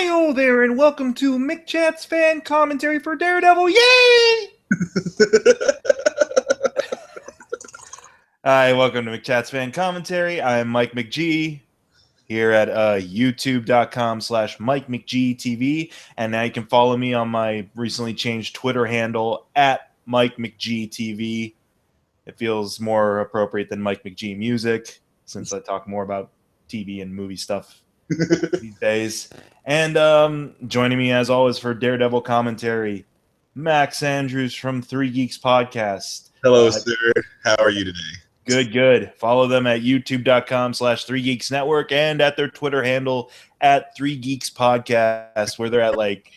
Hi there, and welcome to McChat's fan commentary for Daredevil. Yay! Hi, welcome to McChat's fan commentary. I'm Mike McG here at youtube.com/Mike McGTV, and now you can follow me on my recently changed Twitter handle at Mike McGTV. It feels more appropriate than Mike McG Music since I talk more about TV and movie stuff these days. And joining me as always for Daredevil commentary, Max Andrews from Three Geeks Podcast. Hello, sir. How are you today? Good. Follow them at youtube.com/Three Geeks Network and at their Twitter handle at Three Geeks Podcast, where they're at like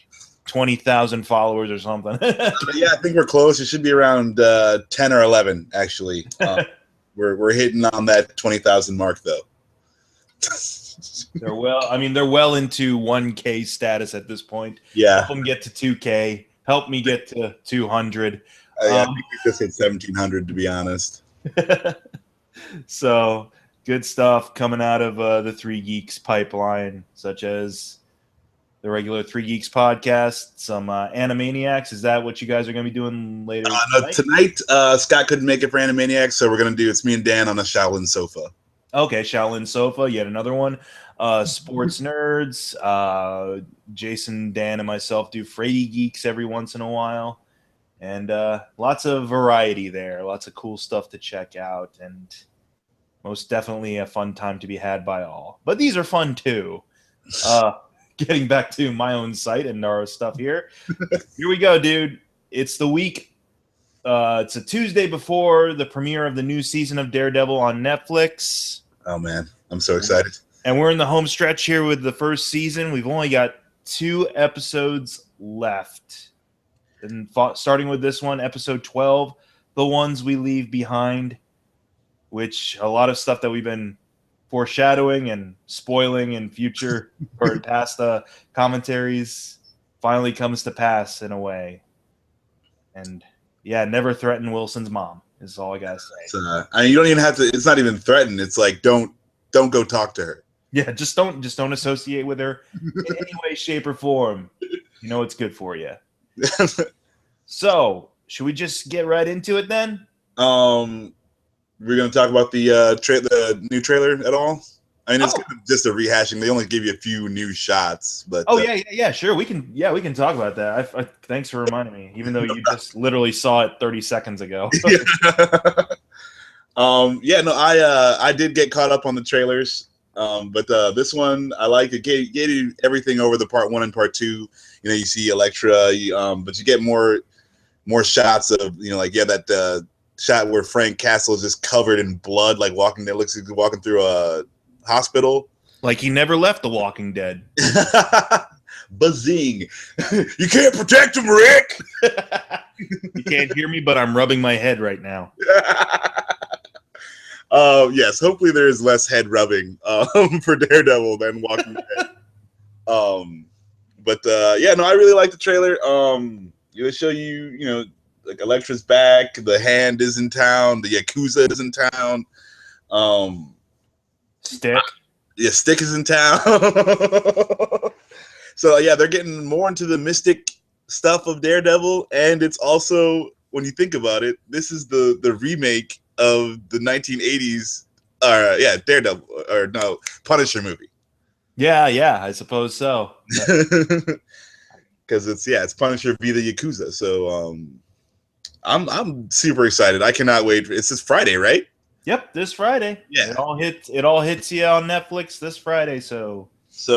20,000 followers or something. Yeah, I think we're close. It should be around 10 or 11, actually. We're hitting on that 20,000 mark, though. They're well into 1K status at this point. Yeah. Help them get to 2K. Help me get to 200. I think we just hit 1,700, to be honest. So, good stuff coming out of the Three Geeks pipeline, such as the regular Three Geeks podcast, some Animaniacs. Is that what you guys are going to be doing later tonight? Scott couldn't make it for Animaniacs, so we're going to do It's Me and Dan on a Shaolin sofa. Okay, Shaolin Sofa, yet another one. Sports Nerds, Jason, Dan, and myself do Frady Geeks every once in a while. And lots of variety there, lots of cool stuff to check out, and most definitely a fun time to be had by all. But these are fun too. Getting back to my own site and our stuff here. Here we go, dude. It's the week. It's a Tuesday before the premiere of the new season of Daredevil on Netflix. Oh, man. I'm so excited. And we're in the home stretch here with the first season. We've only got 2 episodes left. And starting with this one, episode 12, The Ones We Leave Behind, which a lot of stuff that we've been foreshadowing and spoiling in future or past commentaries finally comes to pass in a way. And yeah, never threaten Wilson's mom is all I gotta say. You don't even have to. It's not even threaten. It's like don't go talk to her. Yeah, just don't associate with her in any way, shape, or form. You know it's good for you. So, should we just get right into it then? We're gonna talk about the new trailer at all. I mean, it's kind of just a rehashing. They only give you a few new shots, but yeah, sure. We can talk about that. Thanks for reminding me, even though you just literally saw it 30 seconds ago. I did get caught up on the trailers, but this one I like. It gave you everything over the part 1 and part 2. You know, you see Elektra, but you get more shots of that shot where Frank Castle is just covered in blood, like walking. There looks like he's walking through a hospital, like he never left The Walking Dead. Buzzing! You can't protect him, Rick. You can't hear me, but I'm rubbing my head right now. Yes, hopefully there is less head rubbing for Daredevil than Walking Dead. I really like the trailer. It'll show you, like Elektra's back, the Hand is in town, the Yakuza is in town. Stick. Yeah, Stick is in town. So yeah, they're getting more into the mystic stuff of Daredevil, and it's also, when you think about it, this is the remake of the 1980s Daredevil Punisher movie. Yeah, I suppose so. Because it's Punisher v the Yakuza. So I'm super excited. I cannot wait. It's this Friday, right? Yep, this Friday. Yeah, it all hits you on Netflix this Friday. So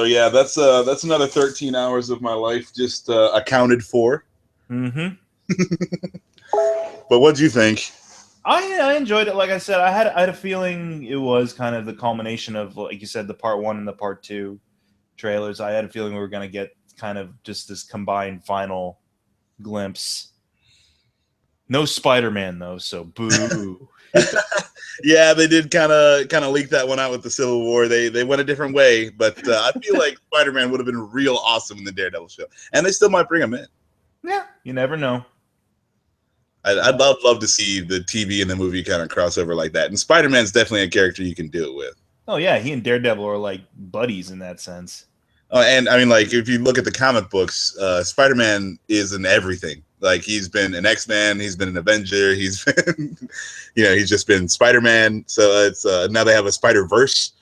yeah, that's another 13 hours of my life just accounted for. Mm-hmm. But what do you think? I enjoyed it. Like I said, I had a feeling it was kind of the culmination of, like you said, the part 1 and the part 2 trailers. I had a feeling we were going to get kind of just this combined final glimpse. No Spider-Man though, so boo. Yeah, they did kind of leak that one out with the Civil War. They went a different way, but I feel like Spider-Man would have been real awesome in the Daredevil show, and they still might bring him in. Yeah, you never know. I'd love to see the TV and the movie kind of crossover like that, and Spider-Man's definitely a character you can do it with. Oh yeah, he and Daredevil are like buddies in that sense. And I mean, like, if you look at the comic books, Spider-Man is in everything. Like, he's been an X-Man, he's been an Avenger, he's been, he's just been Spider-Man. So it's now they have a Spider-Verse.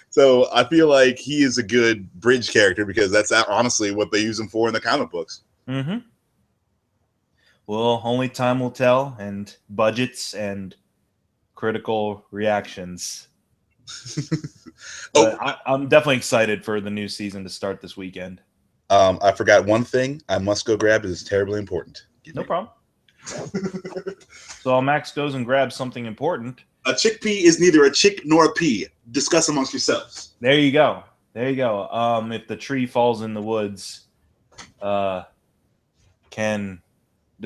So I feel like he is a good bridge character because that's honestly what they use him for in the comic books. Mm-hmm. Well, only time will tell, and budgets and critical reactions. But I'm definitely excited for the new season to start this weekend. I forgot one thing I must go grab. It's terribly important. No problem. So Max goes and grabs something important. A chickpea is neither a chick nor a pea. Discuss amongst yourselves. There you go. There you go. If the tree falls in the woods, does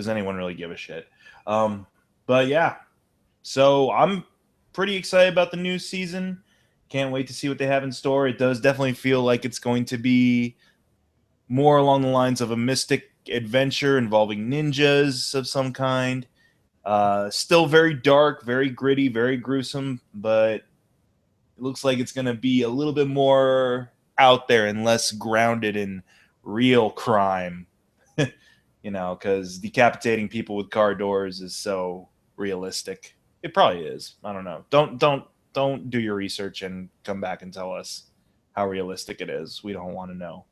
anyone really give a shit? But yeah, so I'm pretty excited about the new season. Can't wait to see what they have in store. It does definitely feel like it's going to be more along the lines of a mystic adventure involving ninjas of some kind. Still very dark, very gritty, very gruesome, but it looks like it's going to be a little bit more out there and less grounded in real crime. Because decapitating people with car doors is so realistic. It probably is. I don't know. Don't do your research and come back and tell us how realistic it is. We don't want to know.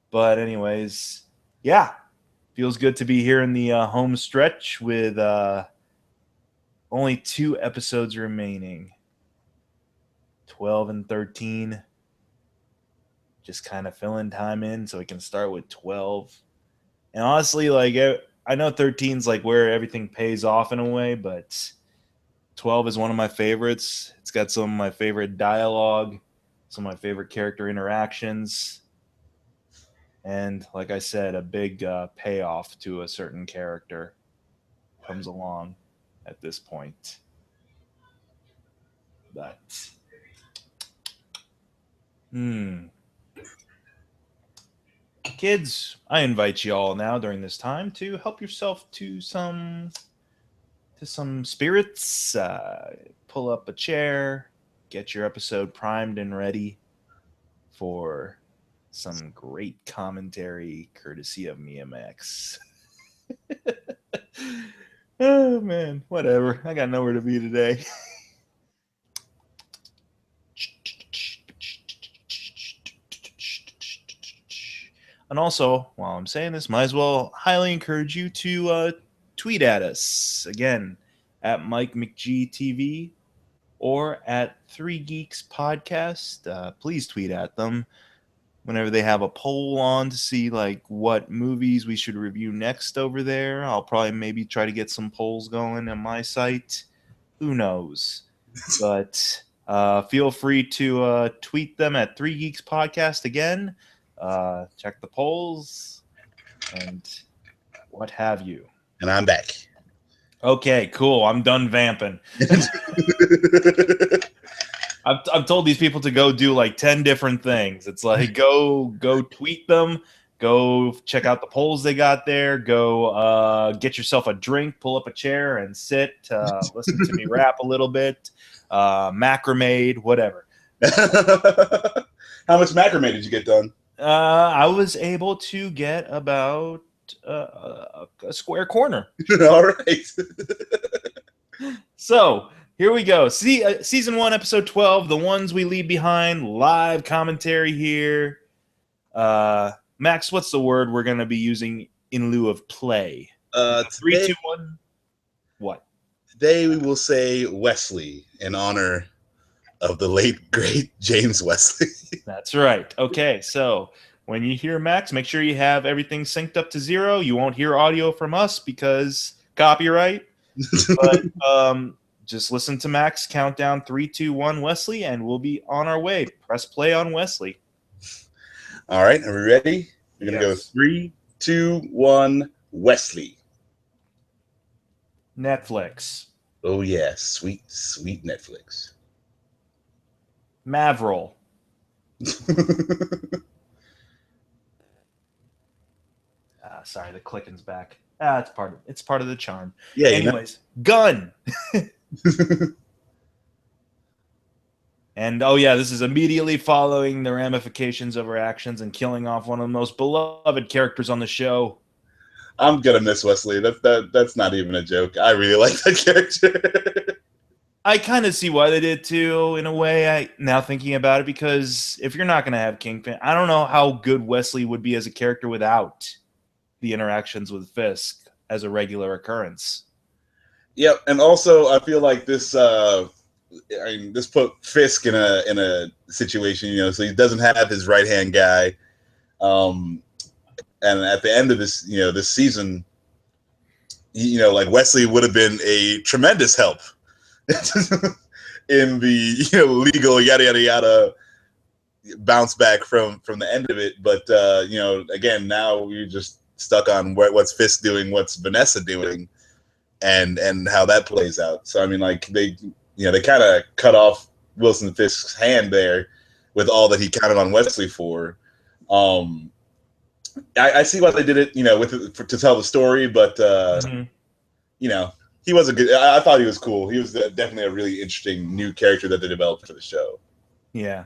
But anyways, yeah, feels good to be here in the home stretch with only 2 episodes remaining. 12 and 13. Just kind of filling time in so we can start with 12. And honestly, like, I know 13's like where everything pays off in a way, but 12 is one of my favorites. It's got some of my favorite dialogue, some of my favorite character interactions, and like I said, a big payoff to a certain character comes along at this point. But kids, I invite you all now during this time to help yourself to some spirits. Pull up a chair, get your episode primed and ready for some great commentary courtesy of me and Max. Oh man, whatever. I got nowhere to be today. And also, while I'm saying this, might as well highly encourage you to tweet at us again at Mike McGTV or at 3 Geeks Podcast. Please tweet at them whenever they have a poll on to see like what movies we should review next over there. I'll probably maybe try to get some polls going on my site. Who knows? But feel free to tweet them at 3 Geeks Podcast again. Check the polls and what have you. And I'm back. Okay, cool. I'm done vamping. I've told these people to go do like 10 different things. It's like go tweet them, go check out the polls they got there, go get yourself a drink, pull up a chair and sit, listen to me rap a little bit, macrame, whatever. How much macrame did you get done? I was able to get about a square corner. All right. So here we go. See, season 1, episode 12, The Ones We Leave Behind, live commentary here. Max, what's the word we're going to be using in lieu of play? 3, 2, 1. What? Today we will say Wesley in honor of the late, great James Wesley. That's right. Okay, so when you hear Max, make sure you have everything synced up to 0. You won't hear audio from us because copyright. But just listen to Max count down 3, 2, 1, Wesley, and we'll be on our way. Press play on Wesley. All right, are we ready? We're going to go 3, 2, 1, Wesley. Netflix. Oh, yeah, sweet, sweet Netflix. Mavril. Sorry, the clicking's back. It's part of the charm. Yeah. Anyways, gun. And oh yeah, this is immediately following the ramifications of her actions and killing off one of the most beloved characters on the show. I'm gonna miss Wesley. That's not even a joke. I really like that character. I kind of see why they did too, in a way. I now thinking about it, because if you're not going to have Kingpin, I don't know how good Wesley would be as a character without the interactions with Fisk as a regular occurrence. Yep, and also I feel like this. I mean, this put Fisk in a situation, so he doesn't have his right hand guy. And at the end of this, this season, like Wesley would have been a tremendous help in the legal yada yada yada bounce back from the end of it. But again, now we're just stuck on what's Fisk doing, what's Vanessa doing, and how that plays out. So I mean, like they kind of cut off Wilson Fisk's hand there with all that he counted on Wesley for. I see why they did it, to tell the story, but he was a good. I thought he was cool. He was definitely a really interesting new character that they developed for the show. Yeah,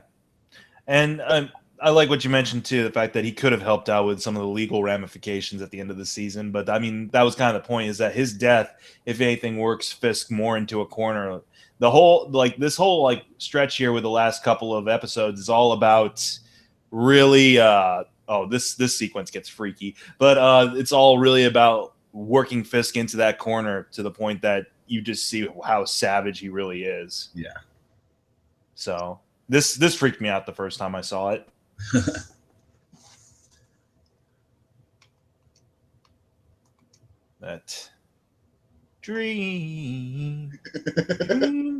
and I like what you mentioned too, the fact that he could have helped out with some of the legal ramifications at the end of the season. But I mean, that was kind of the point: is that his death, if anything, works Fisk more into a corner. The whole this whole stretch here with the last couple of episodes is all about really. This sequence gets freaky, but it's all really about working Fisk into that corner to the point that you just see how savage he really is. Yeah. So this freaked me out the first time I saw it. That dream.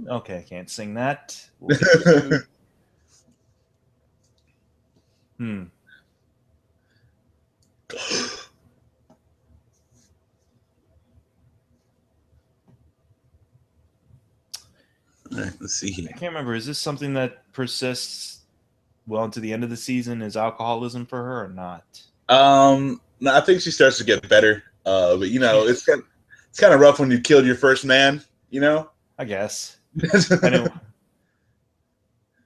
Okay, I can't sing that. We'll All right, let's see here. I can't remember. Is this something that persists well into the end of the season? Is alcoholism for her or not? No, I think she starts to get better. But it's kind of rough when you killed your first man. I guess.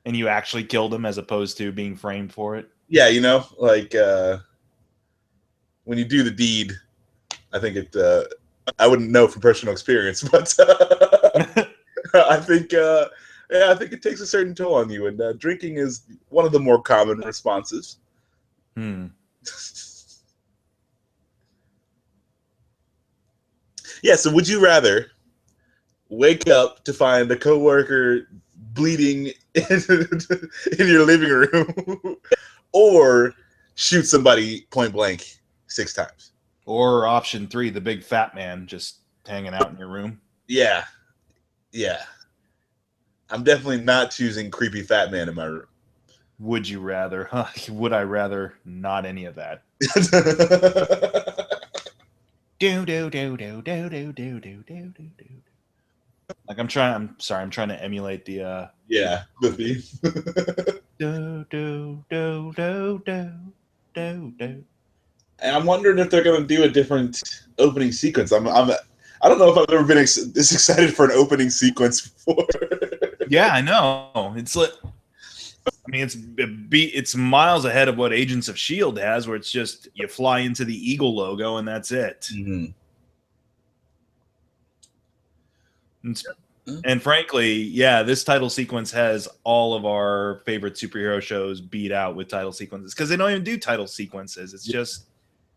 And you actually killed him as opposed to being framed for it. Yeah, when you do the deed, I think it. I wouldn't know from personal experience, but I think. I think it takes a certain toll on you, and drinking is one of the more common responses. Yeah, so would you rather wake up to find a coworker bleeding in your living room or shoot somebody point blank 6 times? Or option 3, the big fat man just hanging out in your room? Yeah. I'm definitely not choosing creepy fat man in my room. Would you rather? Would I rather not any of that? Like I'm trying to emulate the the theme. And I'm wondering if they're going to do a different opening sequence. I don't know if I've ever been this excited for an opening sequence before. Yeah, I know. It's like, I mean, it's miles ahead of what Agents of S.H.I.E.L.D. has, where it's just you fly into the Eagle logo and that's it. Mm-hmm. And frankly, yeah, this title sequence has all of our favorite superhero shows beat out with title sequences, because they don't even do title sequences. It's just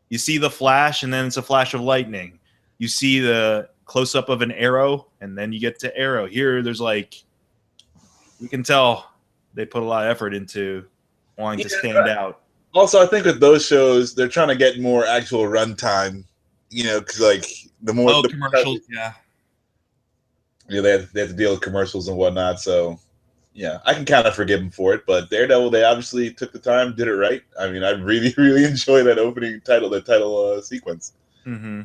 you see the flash and then it's a flash of lightning. You see the close up of an arrow and then you get to arrow. Here, there's you can tell they put a lot of effort into wanting to stand out. Also, I think with those shows, they're trying to get more actual runtime. Because the more commercials, yeah. They have to deal with commercials and whatnot. So, yeah, I can kind of forgive them for it. But Daredevil, they obviously took the time, did it right. I mean, I really, really enjoy that opening title, sequence. Mm-hmm.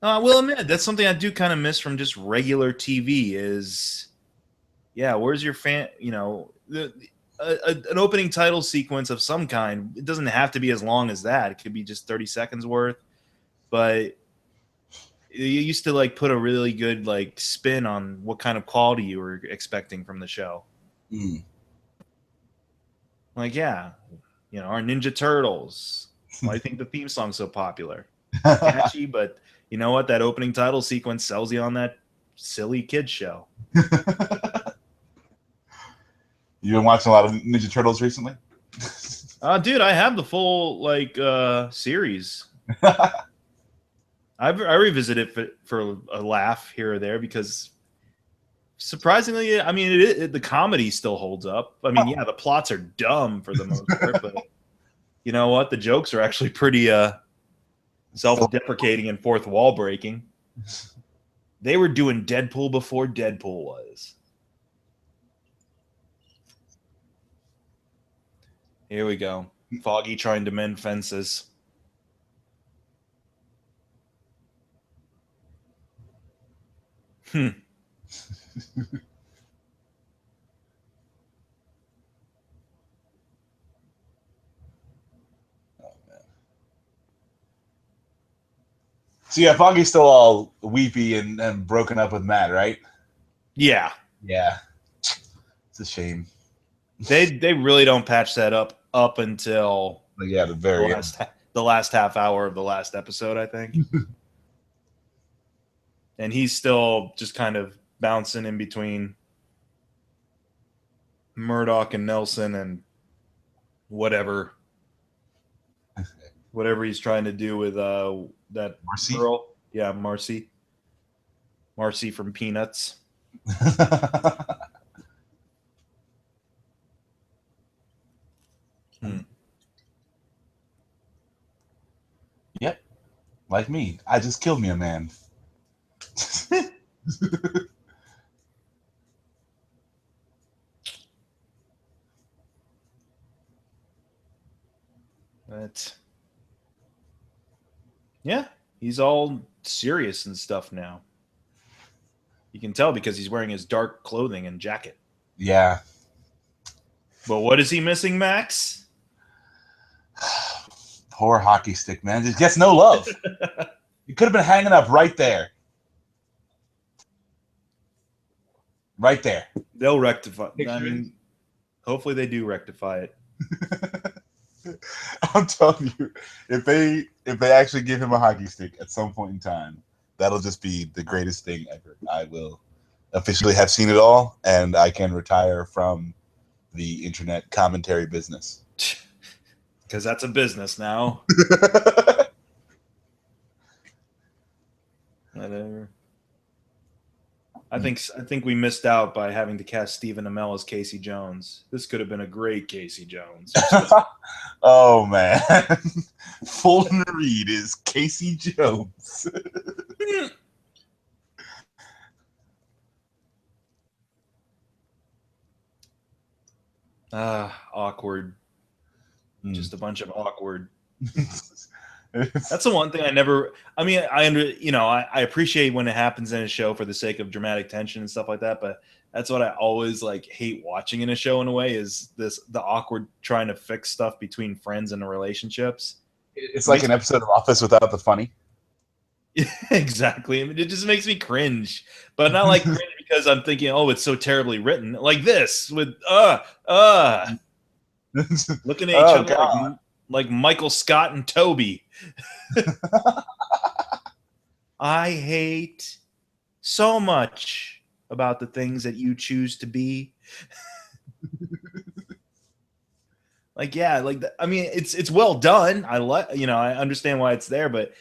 I will admit, that's something I do kind of miss from just regular TV is, where's your fan, an opening title sequence of some kind. It doesn't have to be as long as that. It could be just 30 seconds worth. But you used to put a really good spin on what kind of quality you were expecting from the show. Like, yeah, our Ninja Turtles. Why do you think the theme song's so popular? Catchy, but you know what? That opening title sequence sells you on that silly kid show. You've been watching a lot of Ninja Turtles recently? Dude, I have the full series. I revisit it for a laugh here or there because surprisingly, I mean, the comedy still holds up. I mean, yeah, the plots are dumb for the most part, but you know what? The jokes are actually pretty self-deprecating and fourth wall breaking. They were doing Deadpool before Deadpool was. Here we go. Foggy trying to mend fences. Oh, man. So yeah, Foggy's still all weepy and broken up with Matt, right? Yeah. Yeah. It's a shame. They really don't patch that up until the last half hour of the last episode, I think. And he's still just kind of bouncing in between Murdoch and Nelson and whatever he's trying to do with that Marcy? girl. Yeah, Marcy from Peanuts. Yep. Like me. I just killed me a man. But yeah, he's all serious and stuff now. You can tell because he's wearing his dark clothing and jacket. Yeah. But what is he missing, Max? Poor hockey stick, man. Just gets no love. He could have been hanging up right there. Right there. They'll rectify. I mean, hopefully they do rectify it. I'm telling you, if they actually give him a hockey stick at some point in time, that'll just be the greatest thing ever. I will officially have seen it all, and I can retire from the internet commentary business. Because that's a business now. Whatever. I think we missed out by having to cast Stephen Amell as Casey Jones. This could have been a great Casey Jones. Oh man, Fulton Reed is Casey Jones. Awkward. Just a bunch of awkward. That's the one thing I never. I mean, I appreciate when it happens in a show for the sake of dramatic tension and stuff like that. But that's what I always hate watching in a show in a way is the awkward trying to fix stuff between friends and relationships. It's like an episode of Office without the funny. Exactly. I mean, it just makes me cringe, but not like cringe because I'm thinking, oh, it's so terribly written. Like this with looking at each other like Michael Scott and Toby. I hate so much about the things that you choose to be. I mean, it's well done. I understand why it's there, but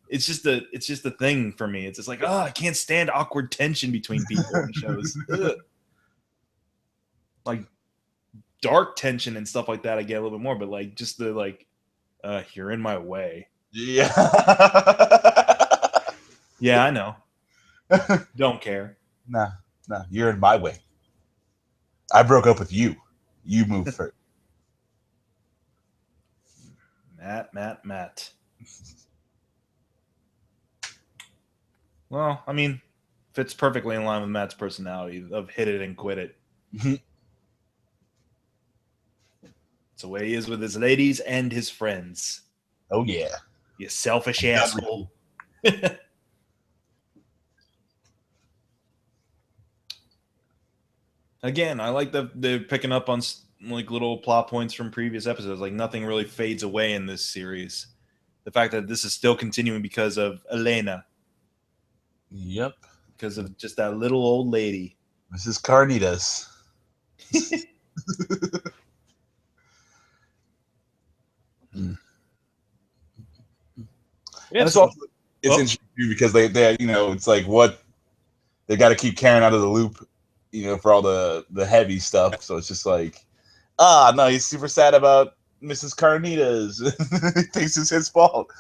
it's just a thing for me. It's just like, I can't stand awkward tension between people in shows. Like dark tension and stuff like that, I get a little bit more, but just the you're in my way. Yeah. Yeah, I know. Don't care. Nah, you're in my way. I broke up with you. You moved first. Matt. Well, I mean, fits perfectly in line with Matt's personality of hit it and quit it. It's the way he is with his ladies and his friends. Oh, yeah. You selfish asshole. Again, I like that they're picking up on like little plot points from previous episodes. Like nothing really fades away in this series. The fact that this is still continuing because of Elena, Yep. because of just that little old lady. Mrs. Carnitas. And it's also interesting because they it's like what they got to keep Karen out of the loop, for all the heavy stuff. So it's just like, no, he's super sad about Mrs. Carnitas. He thinks it's his fault.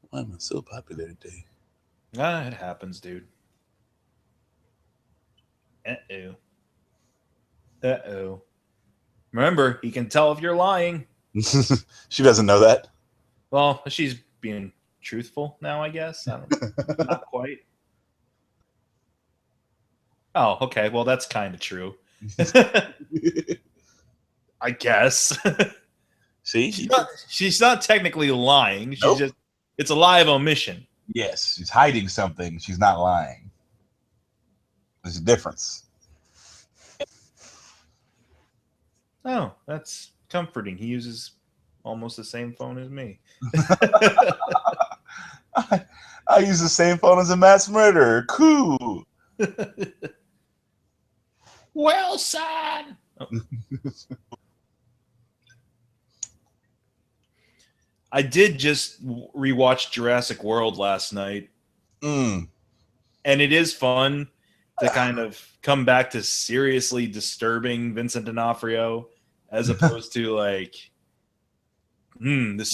Why am I so popular today? It happens, dude. Uh-oh. Remember, he can tell if you're lying. She doesn't know that. Well, she's being truthful now, I guess. I don't, not quite. Oh, okay. Well, that's kind of true. I guess. See? She's not technically lying. She's just, it's a lie of omission. Yes, she's hiding something. She's not lying. There's a difference. Oh, that's comforting. He uses almost the same phone as me. I use the same phone as a mass murderer. Cool. Well, son. Oh. I did just rewatch Jurassic World last night. And it is fun to kind of come back to seriously disturbing Vincent D'Onofrio as opposed to like, the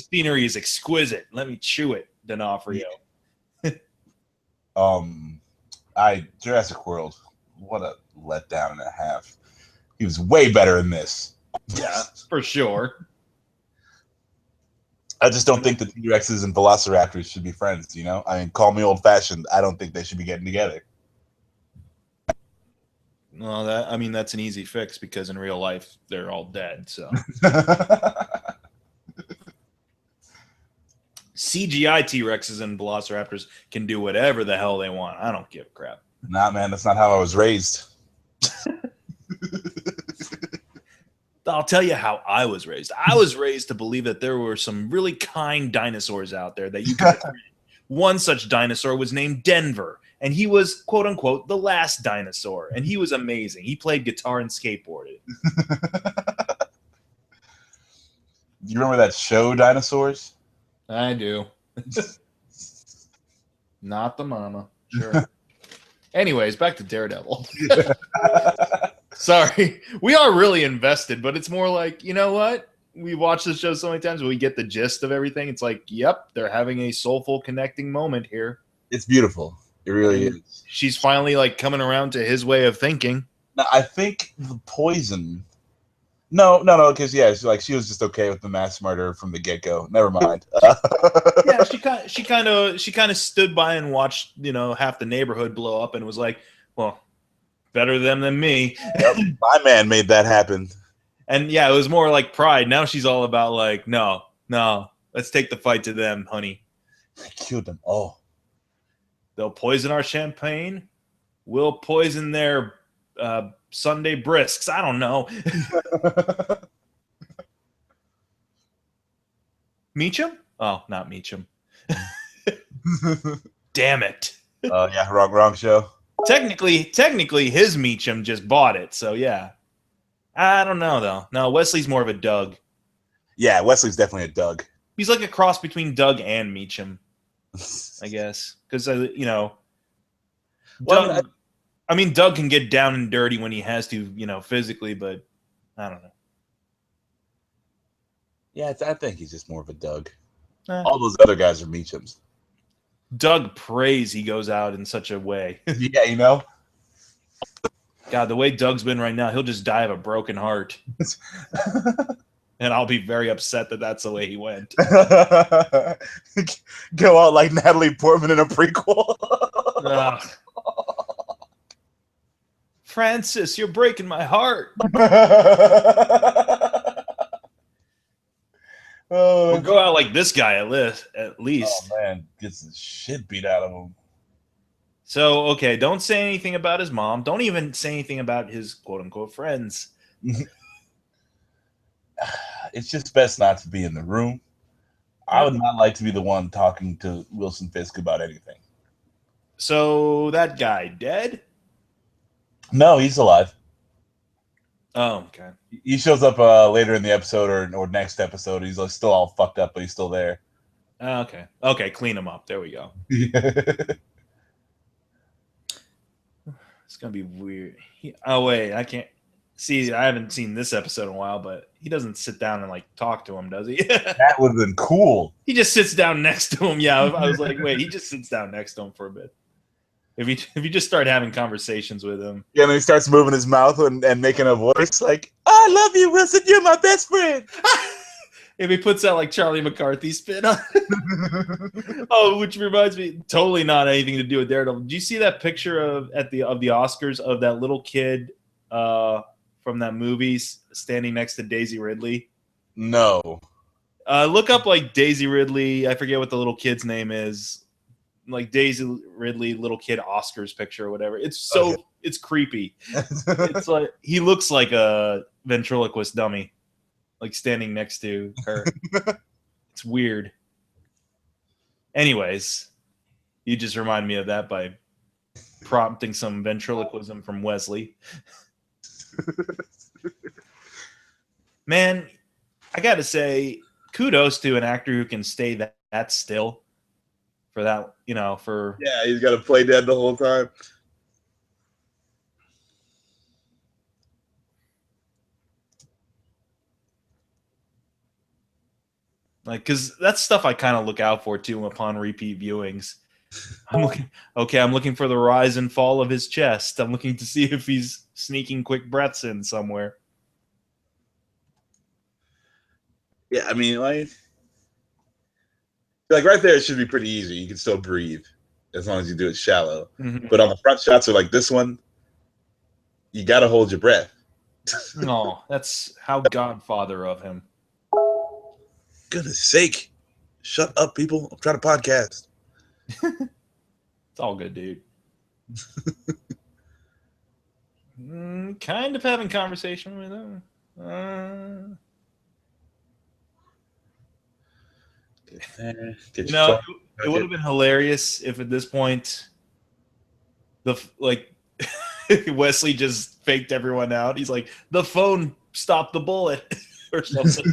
scenery is exquisite. Let me chew it, D'Onofrio. Jurassic World, what a letdown and a half. He was way better in this. Yeah, for sure. I just don't think the T-Rexes and Velociraptors should be friends, I mean, call me old-fashioned. I don't think they should be getting together. Well, that's an easy fix because in real life, they're all dead, so. CGI T-Rexes and Velociraptors can do whatever the hell they want. I don't give a crap. Nah, man, that's not how I was raised. I'll tell you how I was raised. I was raised to believe that there were some really kind dinosaurs out there that you could befriend. One such dinosaur was named Denver, and he was, quote unquote, the last dinosaur, and he was amazing. He played guitar and skateboarded. Do you remember that show, Dinosaurs? I do. Not the mama. Sure. Anyways, back to Daredevil. Sorry. We are really invested, but it's more like, you know what? We watch this show so many times, we get the gist of everything. It's like, yep, they're having a soulful connecting moment here. It's beautiful. It really is. She's finally like coming around to his way of thinking. Now, I think the poison. No, because she was just okay with the mass murder from the get-go. Never mind. Yeah, she kind of stood by and watched, half the neighborhood blow up and was like, well, better them than me. Yep, my man made that happen. And yeah, it was more like pride. Now she's all about like, no, let's take the fight to them, honey. I killed them all. They'll poison our champagne. We'll poison their Sunday brisks. I don't know. Meacham? Oh, not Meacham. Damn it. Yeah, wrong show. Technically, his Meacham just bought it, so yeah. I don't know, though. No, Wesley's more of a Doug. Yeah, Wesley's definitely a Doug. He's like a cross between Doug and Meacham, I guess. Because, Doug, Doug can get down and dirty when he has to, physically, but I don't know. Yeah, I think he's just more of a Doug. All those other guys are Meachams. Doug prays he goes out in such a way. Yeah, God, the way Doug's been right now, he'll just die of a broken heart. And I'll be very upset that that's the way he went. Go out like Natalie Portman in a prequel. Francis, you're breaking my heart. Or go out like this guy at least. Oh man, gets the shit beat out of him. So, okay, don't say anything about his mom. Don't even say anything about his quote-unquote friends. It's just best not to be in the room. I would not like to be the one talking to Wilson Fisk about anything. So, that guy dead? No, he's alive. Oh, okay. He shows up later in the episode or next episode. He's like, still all fucked up, but he's still there. Okay. Okay, clean him up. There we go. It's going to be weird. Oh, wait, I can't. See, I haven't seen this episode in a while, but he doesn't sit down and, like, talk to him, does he? That would have been cool. He just sits down next to him. Yeah, I was like, wait, he just sits down next to him for a bit. If you just start having conversations with him. Yeah, and then he starts moving his mouth and making a voice like, I love you, Wilson. You're my best friend. If he puts that like Charlie McCarthy spin on it. Oh, which reminds me, totally not anything to do with Daredevil. Do you see that picture of the Oscars of that little kid from that movie standing next to Daisy Ridley? No. Look up like Daisy Ridley. I forget what the little kid's name is. Like Daisy Ridley, little kid Oscars picture or whatever. It's It's creepy. It's like he looks like a ventriloquist dummy, like standing next to her. It's weird. Anyways, you just remind me of that by prompting some ventriloquism from Wesley. Man, I got to say, kudos to an actor who can stay that still for that, for... Yeah, he's got to play dead the whole time. Like, because that's stuff I kind of look out for, too, upon repeat viewings. I'm looking for the rise and fall of his chest. I'm looking to see if he's sneaking quick breaths in somewhere. Yeah, I mean, like right there, it should be pretty easy. You can still breathe as long as you do it shallow. Mm-hmm. But on the front shots, are like this one, you got to hold your breath. No, that's how Godfather of him. Goodness sake. Shut up, people. I'm trying to podcast. It's all good, dude. Kind of having conversation with him. It would have been hilarious if at this point Wesley just faked everyone out. He's like, the phone stopped the bullet or something.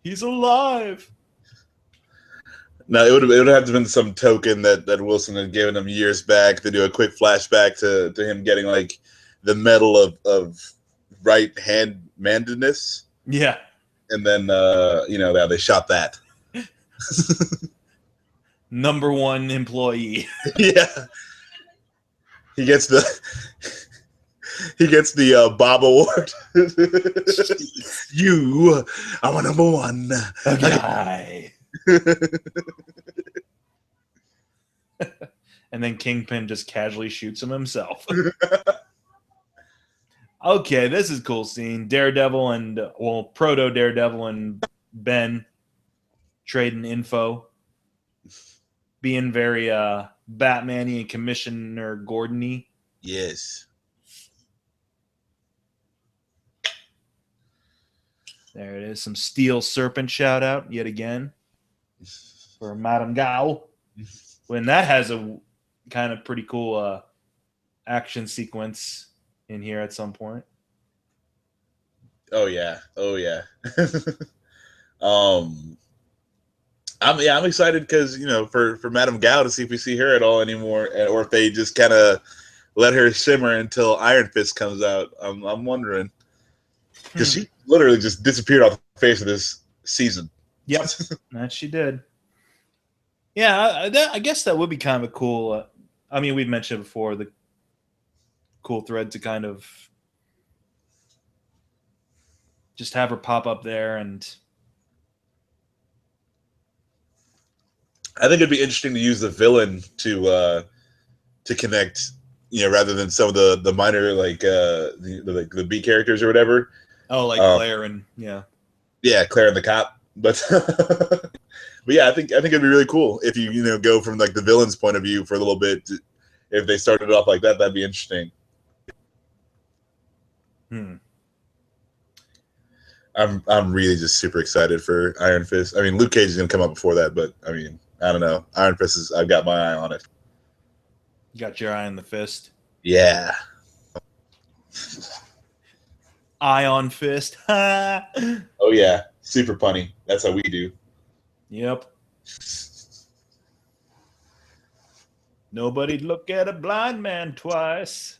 He's alive. No, it would have to been some token that Wilson had given him years back to do a quick flashback to him getting like the medal of right-handedness. Yeah. And then they shot that. Number one employee. Yeah. He gets the Bob Award. You are number one. Guy. And then Kingpin just casually shoots him himself. Okay, this is a cool scene. Daredevil and Proto Daredevil and Ben trading info, being very Batman-y and Commissioner Gordon-y. Yes. There it is. Some Steel Serpent shout out yet again for Madame Gao. When that has a kind of pretty cool action sequence in here at some point. Oh yeah. I'm excited because for Madame Gao to see if we see her at all anymore, or if they just kind of let her simmer until Iron Fist comes out. I'm wondering because she literally just disappeared off the face of this season. Yep, that she did. Yeah, I guess that would be kind of a cool. I mean, we've mentioned before the cool thread to kind of just have her pop up there, and I think it'd be interesting to use the villain to connect, rather than some of the minor the B characters or whatever. Oh, like Claire and Claire and the cop, but But yeah, I think it'd be really cool if you go from like the villain's point of view for a little bit. If they started off like that, that'd be interesting. I'm really just super excited for Iron Fist. I mean, Luke Cage is gonna come up before that, but I mean, I don't know. Iron Fist is. I've got my eye on it. You got your eye on the fist. Yeah. Ion Fist. Oh yeah, super punny. That's how we do. Yep. Nobody'd look at a blind man twice.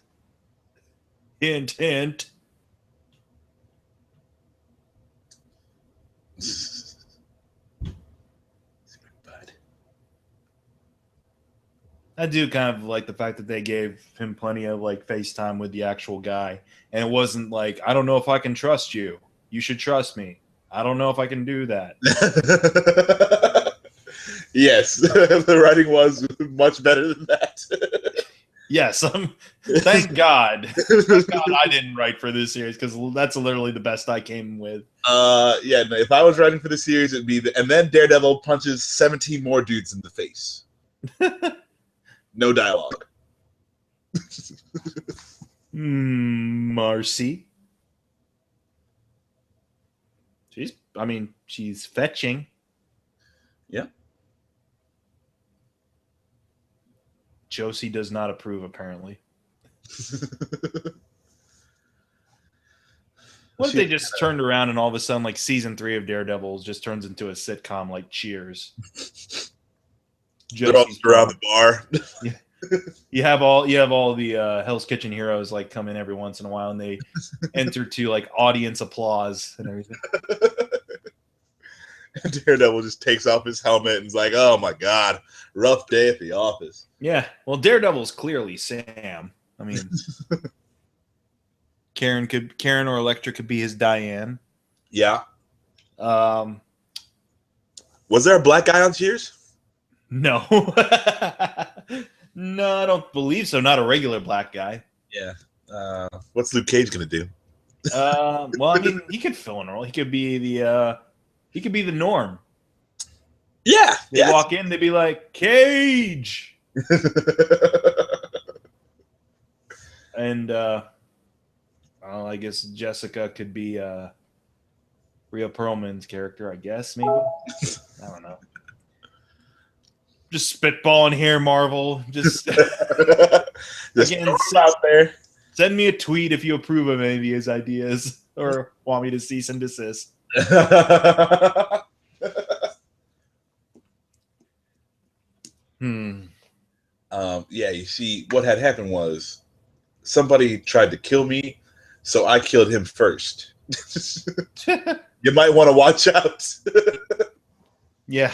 Hint, hint. I do kind of like the fact that they gave him plenty of like FaceTime with the actual guy. And it wasn't like, I don't know if I can trust you. You should trust me. I don't know if I can do that. Yes, the writing was much better than that. Yes, thank God. Thank God I didn't write for this series because that's literally the best I came with. Yeah, no, if I was writing for the series, it'd be and then Daredevil punches 17 more dudes in the face. No dialogue. Marcy. She's fetching. Yeah. Josie does not approve, apparently. What if they just turned around and all of a sudden, like season 3 of Daredevil just turns into a sitcom like Cheers? They're all just around the bar. You have all the Hell's Kitchen heroes like come in every once in a while, and they enter to like audience applause and everything. Daredevil just takes off his helmet and is like, "Oh my god, rough day at the office." Yeah, well, Daredevil's clearly Sam. I mean, Karen or Elektra could be his Diane. Yeah. Was there a black guy on Cheers? No. No, I don't believe so. Not a regular black guy. Yeah. What's Luke Cage gonna do? Well, I mean, he could fill in a role. He could be the Norm. Yeah. They walk in, they'd be like, Cage. And I guess Jessica could be Rhea Perlman's character, I guess, maybe. I don't know. Just spitballing here, Marvel. Just again, out there. Send me a tweet if you approve of any of his ideas or want me to cease and desist. Yeah, you see, what had happened was somebody tried to kill me, so I killed him first. You might want to watch out. Yeah.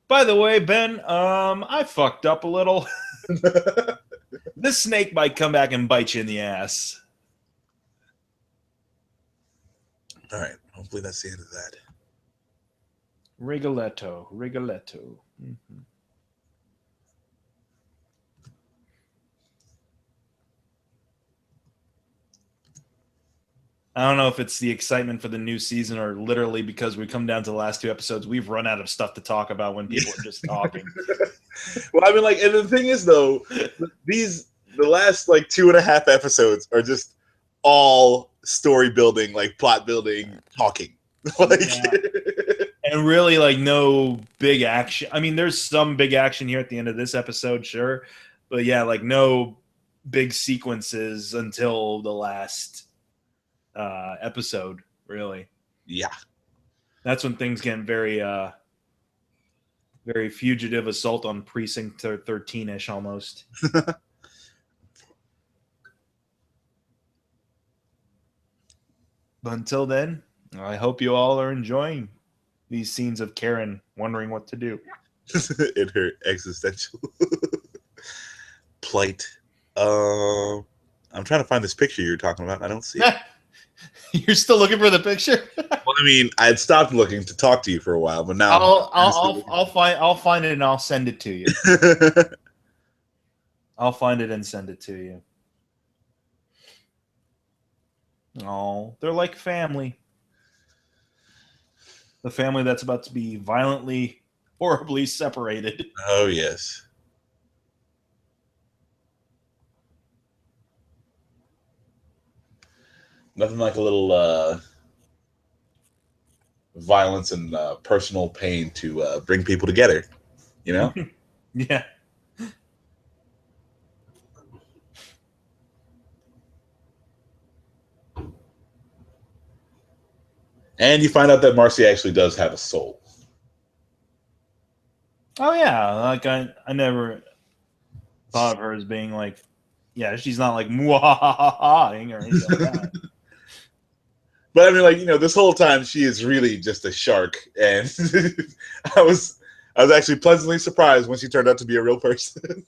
By the way, Ben, I fucked up a little. This snake might come back and bite you in the ass. All right. Hopefully that's the end of that. Rigoletto. Mm-hmm. I don't know if it's the excitement for the new season or literally because we come down to the last 2 episodes, we've run out of stuff to talk about when people are just talking. Well, I mean, like, and the thing is, though, the last, like, 2.5 episodes are just all story building, like, plot building, talking. Like, yeah. And really, like, no big action. I mean, there's some big action here at the end of this episode, sure. But, yeah, like, no big sequences until the last episode, really. Yeah. That's when things get very very fugitive assault on precinct 13-ish almost. But until then, I hope you all are enjoying these scenes of Karen wondering what to do in her existential plight. I'm trying to find this picture you're talking about. I don't see it. You're still looking for the picture? Well, I mean, I had stopped looking to talk to you for a while, but now I'll find it and I'll send it to you. I'll find it and send it to you. Oh, they're like family. The family that's about to be violently horribly separated. Oh yes. Nothing like a little violence and personal pain to bring people together. You know. Yeah. And you find out that Marcy actually does have a soul. Oh yeah. Like I never thought of her as being like, yeah, she's not like muahahaing or anything like that. But I mean, like, this whole time she is really just a shark, and I was I was actually pleasantly surprised when she turned out to be a real person.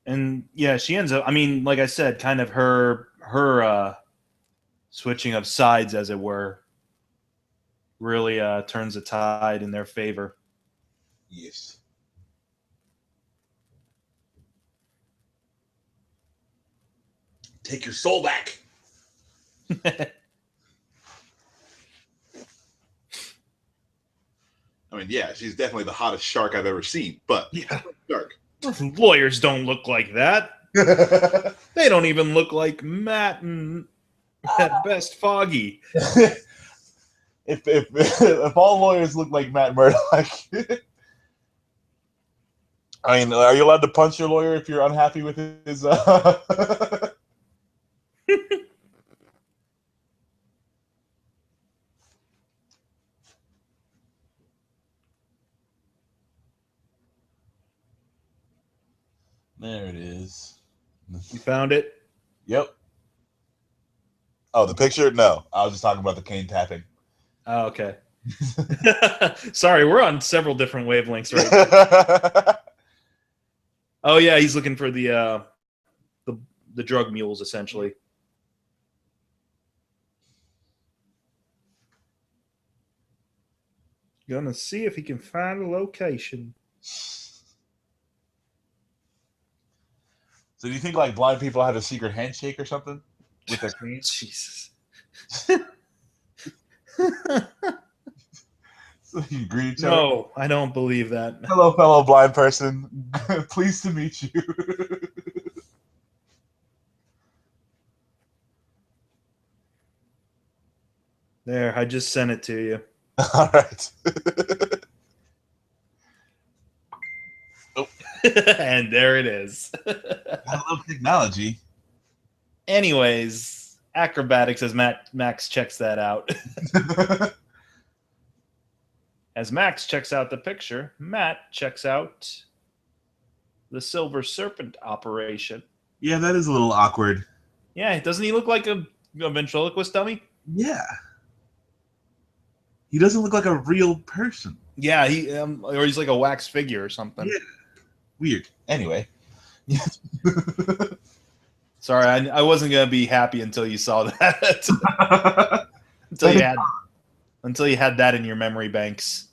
And yeah, she ends up. I mean, like I said, kind of her switching of sides, as it were, really turns the tide in their favor. Yes. Take your soul back. I mean, yeah, she's definitely the hottest shark I've ever seen, but Yeah, shark. lawyers don't look like that. They don't even look like Matt and at best Foggy. if all lawyers look like Matt Murdock, I mean, are you allowed to punch your lawyer if you're unhappy with his? There it is. You found it? Yep. Oh, the picture? No, I was just talking about the cane tapping. Oh, okay. Sorry, we're on several different wavelengths right now. Oh yeah, he's looking for the the drug mules essentially. Gonna see if he can find a location. So do you think like blind people have a secret handshake or something with their canes? Jesus. So you greet each other. No, I don't believe that. Hello, fellow blind person. Pleased to meet you. There, I just sent it to you. All right. And there it is. I love technology. Anyways, acrobatics as Max checks that out. As Max checks out the picture, Matt checks out the Silver Serpent operation. Yeah, that is a little awkward. Yeah, doesn't he look like a ventriloquist dummy? Yeah. He doesn't look like a real person. Yeah, he or he's like a wax figure or something. Yeah. Weird. Anyway. Sorry, I wasn't gonna be happy until you saw that. until you had that in your memory banks.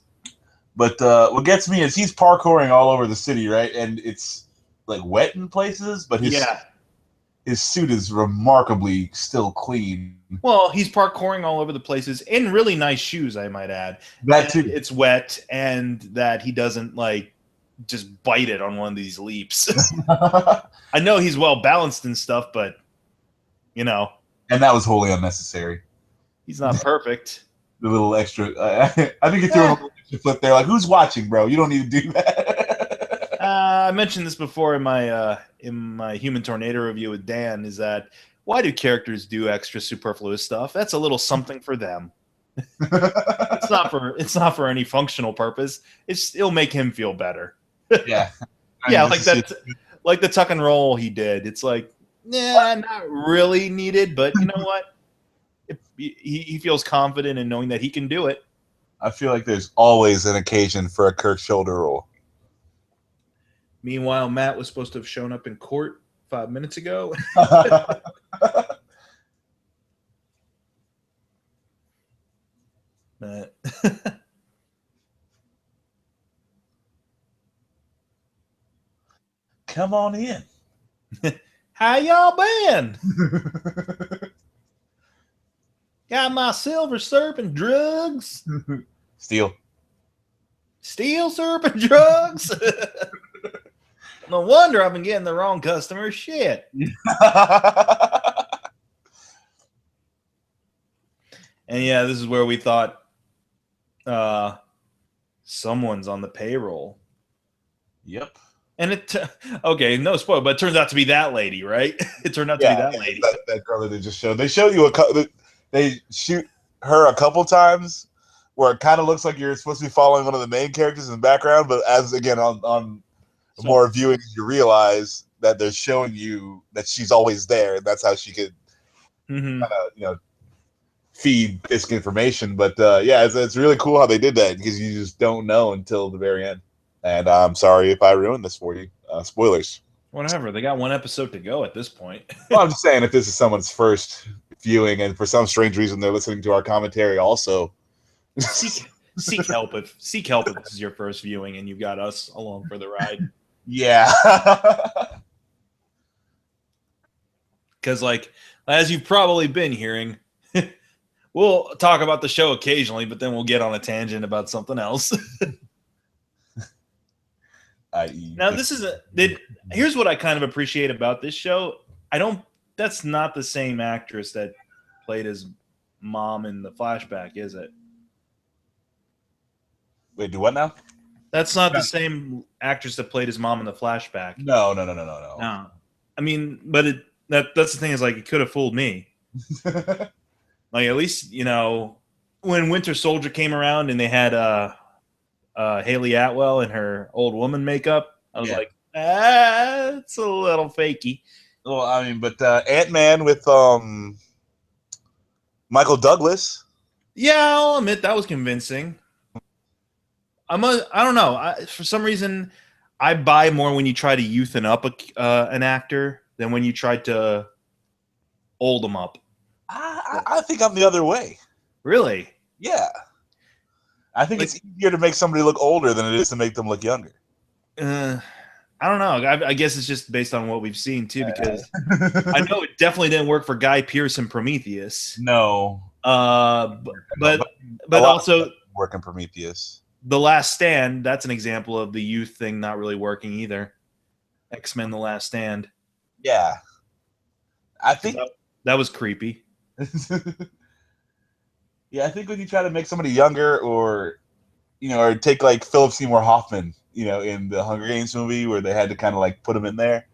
But what gets me is he's parkouring all over the city, right? And it's like wet in places, but his suit is remarkably still clean. Well, he's parkouring all over the places in really nice shoes, I might add. That too. It's wet, and that he doesn't like just bite it on one of these leaps. I know he's well balanced and stuff, but and that was wholly unnecessary. He's not perfect. The little extra, I think he threw a little extra flip there. Like, who's watching, bro? You don't need to do that. I mentioned this before in my Human Tornado review with Dan. Is that why do characters do extra superfluous stuff? That's a little something for them. It's not for any functional purpose. It'll make him feel better. Yeah. Yeah, like that, like the tuck and roll he did. It's like, yeah, not really needed, but you know what? He feels confident in knowing that he can do it. I feel like there's always an occasion for a Kirk shoulder roll. Meanwhile, Matt was supposed to have shown up in court 5 minutes ago. Come on in. How y'all been? Got my silver serpent drugs. Steel. Steel serpent drugs? No wonder I've been getting the wrong customer. Shit. And yeah, this is where we thought someone's on the payroll. Yep. And okay, no spoil, but it turns out to be that lady, right? It turned out to be that lady. That girl that they just showed. They showed you they shoot her a couple times where it kind of looks like you're supposed to be following one of the main characters in the background, but as again on more viewing, you realize that they're showing you that she's always there, and that's how she could kind of feed basic information. But yeah, it's really cool how they did that because you just don't know until the very end. And I'm sorry if I ruined this for you. Spoilers. Whatever. They got one episode to go at this point. Well, I'm just saying if this is someone's first viewing and for some strange reason they're listening to our commentary also. Seek help if this is your first viewing and you've got us along for the ride. Yeah. Because, like, as you've probably been hearing, we'll talk about the show occasionally, but then we'll get on a tangent about something else. Now, here's what I kind of appreciate about this show. That's not the same actress that played his mom in the flashback, is it? Wait, do what now? That's not the same actress that played his mom in the flashback. No. No. I mean, but that's the thing is, like, it could have fooled me. Like, at least, when Winter Soldier came around and they had Haley Atwell in her old woman makeup, I was like, it's a little fakey. Well, I mean, but Ant-Man with Michael Douglas. Yeah, I'll admit that was convincing. I don't know. For some reason, I buy more when you try to youthen up an actor than when you try to old them up. I think I'm the other way. Really? Yeah. I think it's easier to make somebody look older than it is to make them look younger. I don't know. I guess it's just based on what we've seen, too, because I know it definitely didn't work for Guy Pearce in Prometheus. No. But also work in Prometheus. The Last Stand, that's an example of the youth thing not really working either. X-Men The Last Stand. Yeah. I think that was creepy. Yeah, I think when you try to make somebody younger or take like Philip Seymour Hoffman, in the Hunger Games movie where they had to kind of like put him in there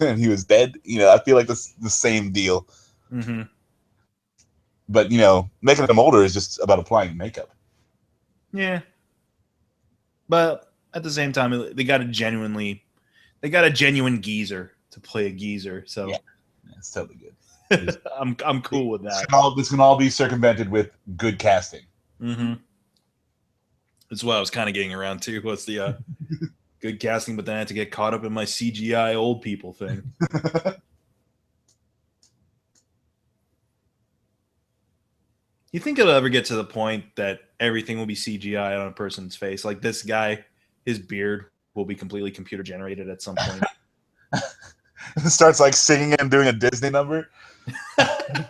and he was dead, I feel like that's the same deal. Mm-hmm. But, making them older is just about applying makeup. Yeah. But at the same time, they got a genuine geezer to play a geezer. So yeah, it's totally good. I'm cool with that. This can all be circumvented with good casting. Mm-hmm. That's what I was kind of getting around to. What's the good casting? But then I had to get caught up in my CGI old people thing. You think it'll ever get to the point that everything will be CGI on a person's face? Like this guy, his beard will be completely computer generated at some point. Starts like singing and doing a Disney number. Well,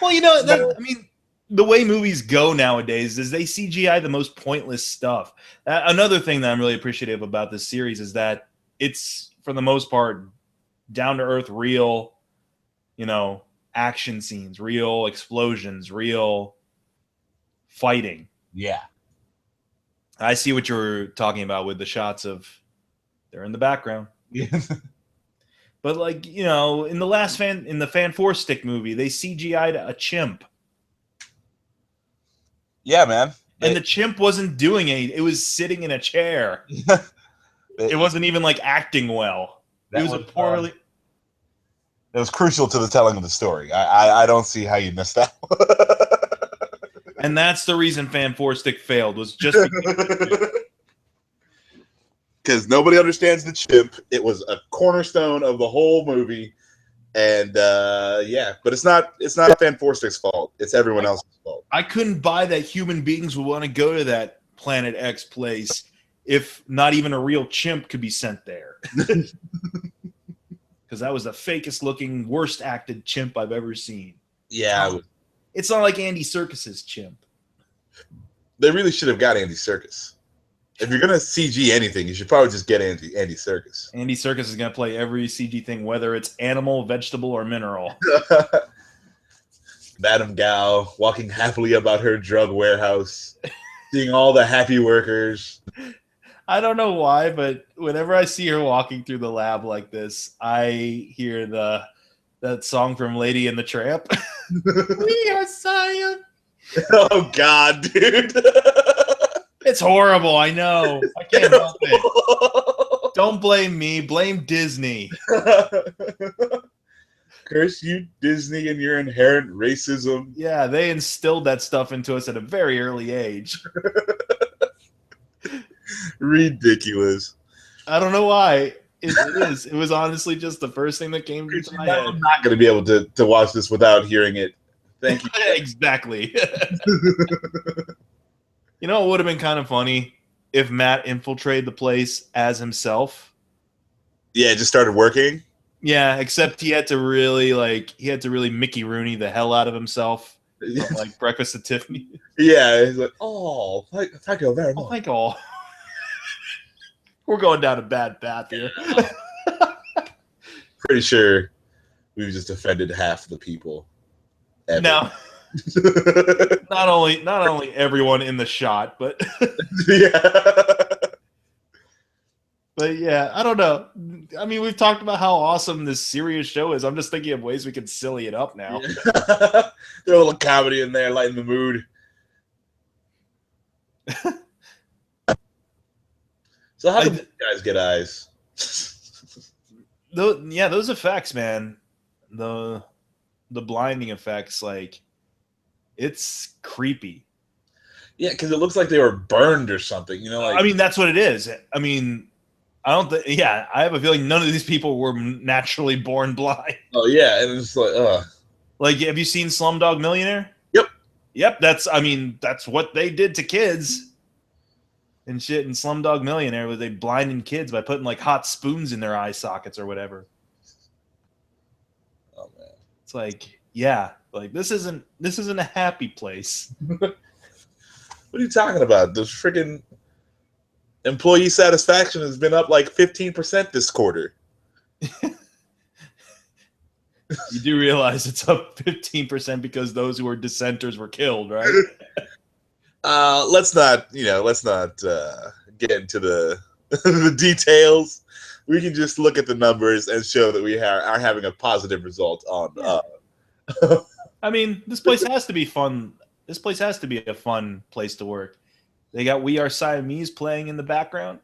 I mean, the way movies go nowadays is they CGI the most pointless stuff. Another thing that I'm really appreciative about this series is that it's, for the most part, down to earth, real, action scenes, real explosions, real fighting. Yeah. I see what you're talking about with the shots of they're in the background. Yeah. But like, in the Fan Four Stick movie, they CGI'd a chimp. Yeah, man. And the chimp wasn't doing anything. It was sitting in a chair. It wasn't even like acting well. It was a poorly. It was crucial to the telling of the story. I don't see how you missed that. And that's the reason Fan Four Stick failed, was just because nobody understands the chimp. It was a cornerstone of the whole movie, and but it's not Fan Four Stick's fault. It's everyone else's fault. I couldn't buy that human beings would want to go to that Planet X place if not even a real chimp could be sent there. because that was the fakest looking, worst acted chimp I've ever seen. Yeah, It's not like Andy Serkis's chimp. they really should have got Andy Serkis. If you're gonna CG anything, you should probably just get Andy Serkis. Andy Serkis is gonna play every CG thing, whether it's animal, vegetable, or mineral. Madame Gao walking happily about her drug warehouse, seeing all the happy workers. I don't know why, but whenever I see her walking through the lab like this, I hear that song from Lady and the Tramp. We are science. Oh God, dude. It's horrible. I know. I can't help it. Don't blame me. Blame Disney. Curse you, Disney, and your inherent racism. Yeah, they instilled that stuff into us at a very early age. Ridiculous. I don't know why. It is. It was honestly just the first thing that came to my head. I'm not going to be able to watch this without hearing it. Thank you. Exactly. You know, it would have been kind of funny if Matt infiltrated the place as himself. Yeah, it just started working. Yeah, except he had to really Mickey Rooney the hell out of himself. Like Breakfast at Tiffany. Yeah, he's like, oh, thank you very much. Oh, thank all. We're going down a bad path here. Pretty sure we've just offended half the people. Ever. No. not only everyone in the shot, but but yeah, I don't know. I mean, we've talked about how awesome this serious show is. I'm just thinking of ways we can silly it up now. Throw a little comedy in there, lighten the mood. So how do these guys get eyes? Those effects, man. The blinding effects, like, it's creepy. Yeah, because it looks like they were burned or something. You know, like, I mean, that's what it is. I mean, I don't think. Yeah, I have a feeling none of these people were naturally born blind. Oh yeah, and it's like, Like, have you seen Slumdog Millionaire? Yep. That's what they did to kids and shit in Slumdog Millionaire. Was they blinding kids by putting like hot spoons in their eye sockets or whatever? Oh man, it's like, yeah, like this isn't a happy place. What are you talking about? The freaking employee satisfaction has been up like 15% this quarter. You do realize it's up 15% because those who were dissenters were killed, right? Let's not get into the the details. We can just look at the numbers and show that we are having a positive result on. I mean, this place has to be fun. This place has to be a fun place to work. They got We Are Siamese playing in the background.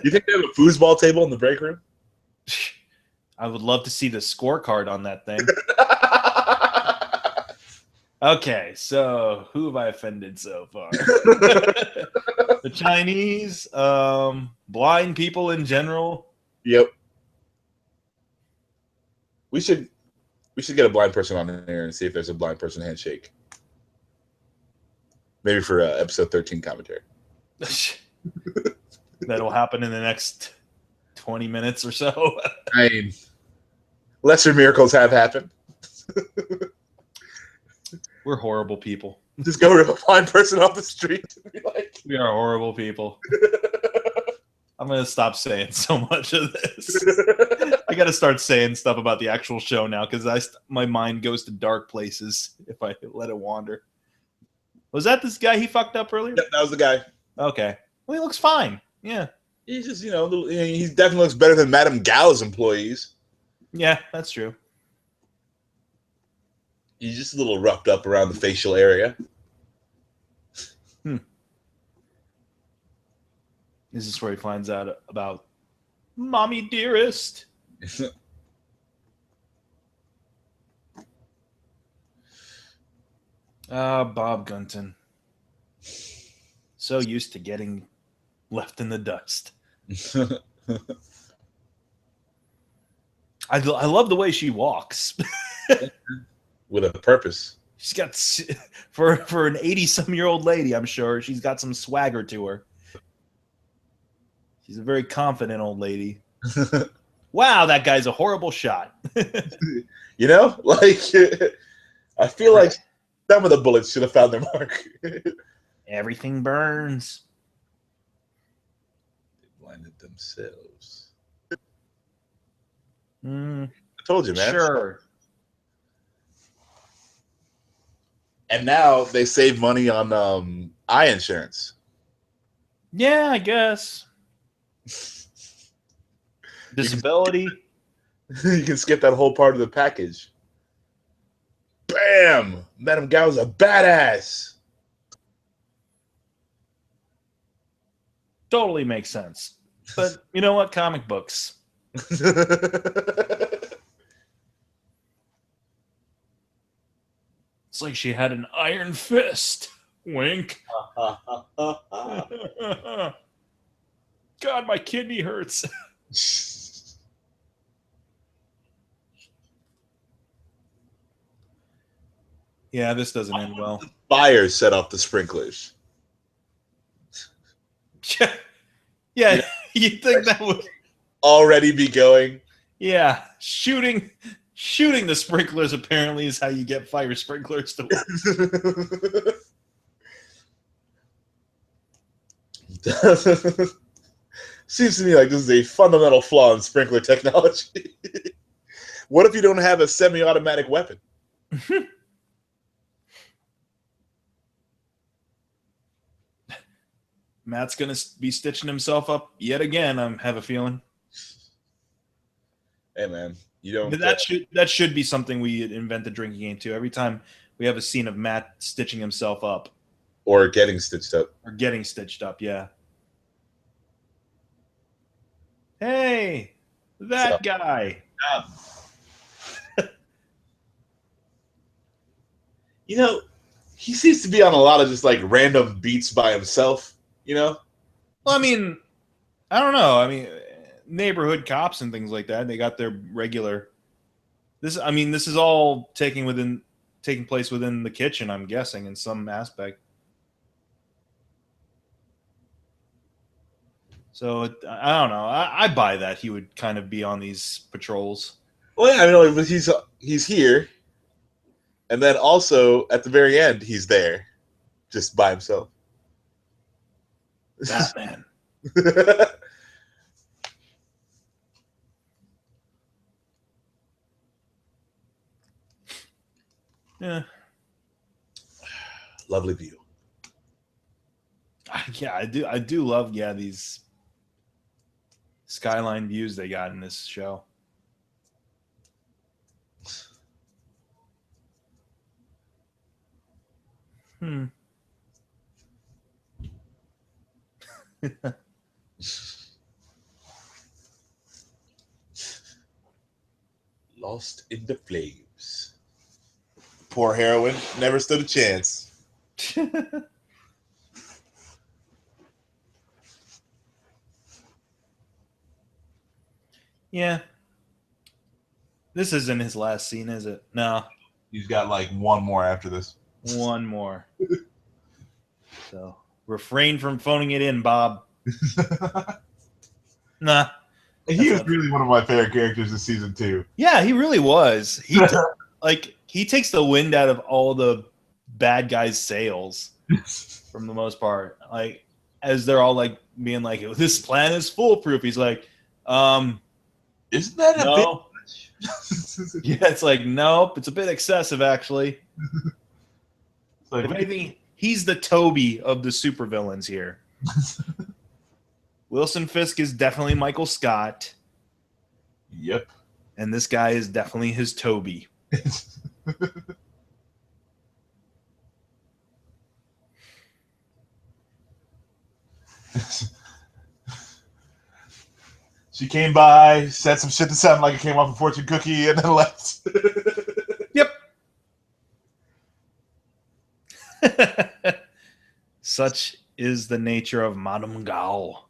You think they have a foosball table in the break room? I would love to see the scorecard on that thing. Okay, so who have I offended so far? The Chinese, blind people in general. Yep. We should get a blind person on there and see if there's a blind person handshake. Maybe for episode 13 commentary. That'll happen in the next 20 minutes or so. I mean, lesser miracles have happened. We're horrible people. Just go to a blind person off the street and be like, we are horrible people. I'm going to stop saying so much of this. I got to start saying stuff about the actual show now because my mind goes to dark places if I let it wander. Was that this guy he fucked up earlier? Yep, that was the guy. Okay. Well, he looks fine. Yeah. He's just, he definitely looks better than Madame Gao's employees. Yeah, that's true. He's just a little roughed up around the facial area. This is where he finds out about Mommy Dearest. Bob Gunton. So used to getting left in the dust. I love the way she walks. With a purpose. She's got, for an 80-some-year-old lady, I'm sure, she's got some swagger to her. She's a very confident old lady. wow, that guy's a horrible shot. You know, like I feel like some of the bullets should have found their mark. Everything burns. They blinded themselves. Mm, I told you, man. sure. And now they save money on eye insurance. Yeah, I guess. Disability. You can skip that whole part of the package. Bam! Madame Gao's a badass. Totally makes sense. But you know what? Comic books. It's like she had an iron fist. Wink. God, my kidney hurts. Yeah, this doesn't end well. Fire set off the sprinklers. Yeah, you think that would already be going? Yeah, shooting the sprinklers apparently is how you get fire sprinklers to work. Seems to me like this is a fundamental flaw in sprinkler technology. What if you don't have a semi-automatic weapon? Matt's gonna be stitching himself up yet again. I have a feeling. Hey man, you don't. That should be something we invent the drinking game to. Every time we have a scene of Matt stitching himself up, or getting stitched up, yeah. Hey, that guy. You know, he seems to be on a lot of just like random beats by himself. You know. Well, I mean, I don't know. I mean, neighborhood cops and things like that. They got their regular. This is all taking place within the kitchen. I'm guessing in some aspect. So I don't know. I buy that he would kind of be on these patrols. Well, yeah, I mean, but he's here, and then also at the very end, he's there, just by himself. Batman. Yeah. Lovely view. Yeah, I do love these skyline views they got in this show. Lost in the flames. Poor heroine never stood a chance. Yeah. This isn't his last scene, is it? No. He's got like one more after this. One more. So refrain from phoning it in, Bob. Nah. He was really one of my favorite characters this season too. Yeah, he really was. He takes the wind out of all the bad guys' sails from the most part. Like as they're all like being like, this plan is foolproof. He's like, isn't that a bit much? Yeah, it's like, nope, it's a bit excessive actually. Like, if anything, he's the Toby of the supervillains here. Wilson Fisk is definitely Michael Scott. Yep. And this guy is definitely his Toby. She came by, said some shit that sounded like it came off a fortune cookie, and then left. Yep. Such is the nature of Madame Gao.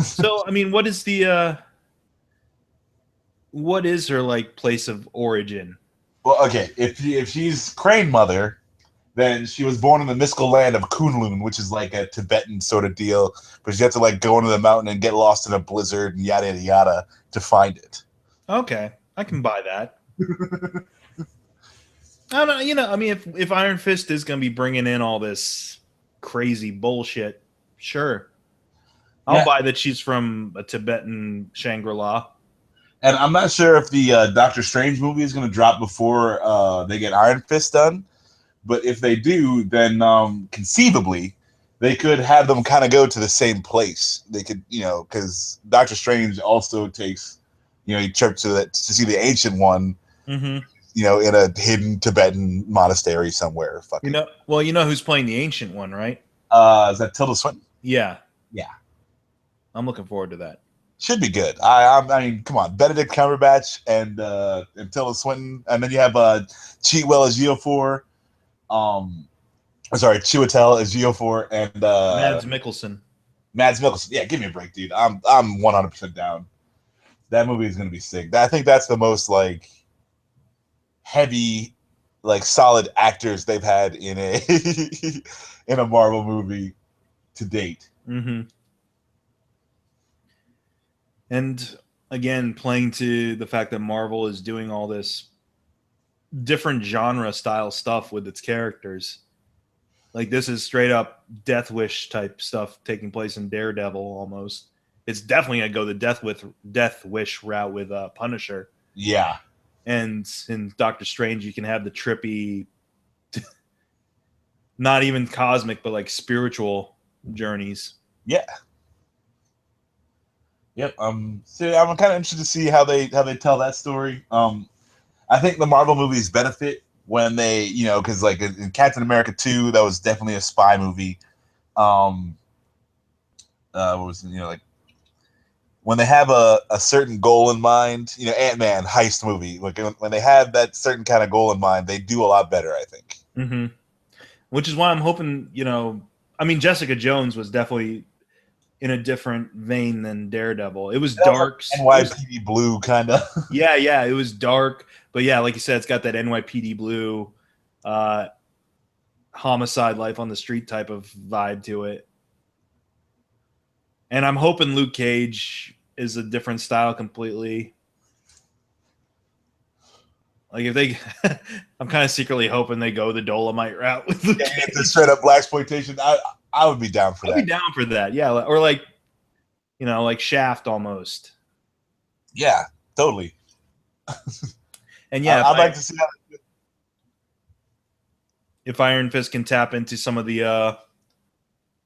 So, I mean, what is her like place of origin? Well, okay, if she's Crane Mother, then she was born in the mystical land of Kunlun, which is like a Tibetan sort of deal. But you have to like go into the mountain and get lost in a blizzard and yada yada yada to find it. Okay, I can buy that. I don't know, I mean, if Iron Fist is going to be bringing in all this crazy bullshit, sure, I'll Yeah, buy that she's from a Tibetan Shangri-La. and I'm not sure if the Doctor Strange movie is going to drop before they get Iron Fist done. But if they do, then conceivably they could have them kind of go to the same place. They could, because Doctor Strange also takes, he trips to see the Ancient One, Mm-hmm. in a hidden Tibetan monastery somewhere. Fucking. Well, you know who's playing the Ancient One, right? Is that Tilda Swinton? Yeah, Yeah, I'm looking forward to that. should be good. I mean, come on, Benedict Cumberbatch and Tilda Swinton, and then you have Cheatwell as Geofor. Sorry, Chiwetel as Geofor and Mads Mikkelsen. Mads Mikkelsen. Yeah, give me a break, dude. I'm 100% down. That movie is gonna be sick. I think that's the most like heavy, like solid actors they've had in a in a Marvel movie to date. Mm-hmm. And again, playing to the fact that Marvel is doing all this different genre style stuff with its characters. Like this is straight up Death Wish type stuff taking place in Daredevil almost. It's definitely gonna go the Death Wish route with Punisher. Yeah. And in Doctor Strange, you can have the trippy, not even cosmic, but like spiritual journeys. Yeah. Yep. So I'm kind of interested to see how they tell that story. I think the Marvel movies benefit when they, because like in Captain America 2, that was definitely a spy movie. What was like when they have a certain goal in mind, Ant-Man heist movie, like when they have that certain kind of goal in mind, they do a lot better, I think. Mm-hmm. Which is why I'm hoping, I mean, Jessica Jones was definitely in a different vein than Daredevil. It was dark. Like NYPD Blue kind of. Yeah, it was dark, but yeah, like you said, it's got that NYPD Blue, homicide, life on the street type of vibe to it. And I'm hoping Luke Cage is a different style completely. Like if they, I'm kind of secretly hoping they go the Dolomite route with Luke Cage. It's a straight up blaxploitation. I would be down for that. I'd be down for that. Yeah, or like, like Shaft almost. Yeah, totally. And yeah, I'd like to see how. If Iron Fist can tap into some of the,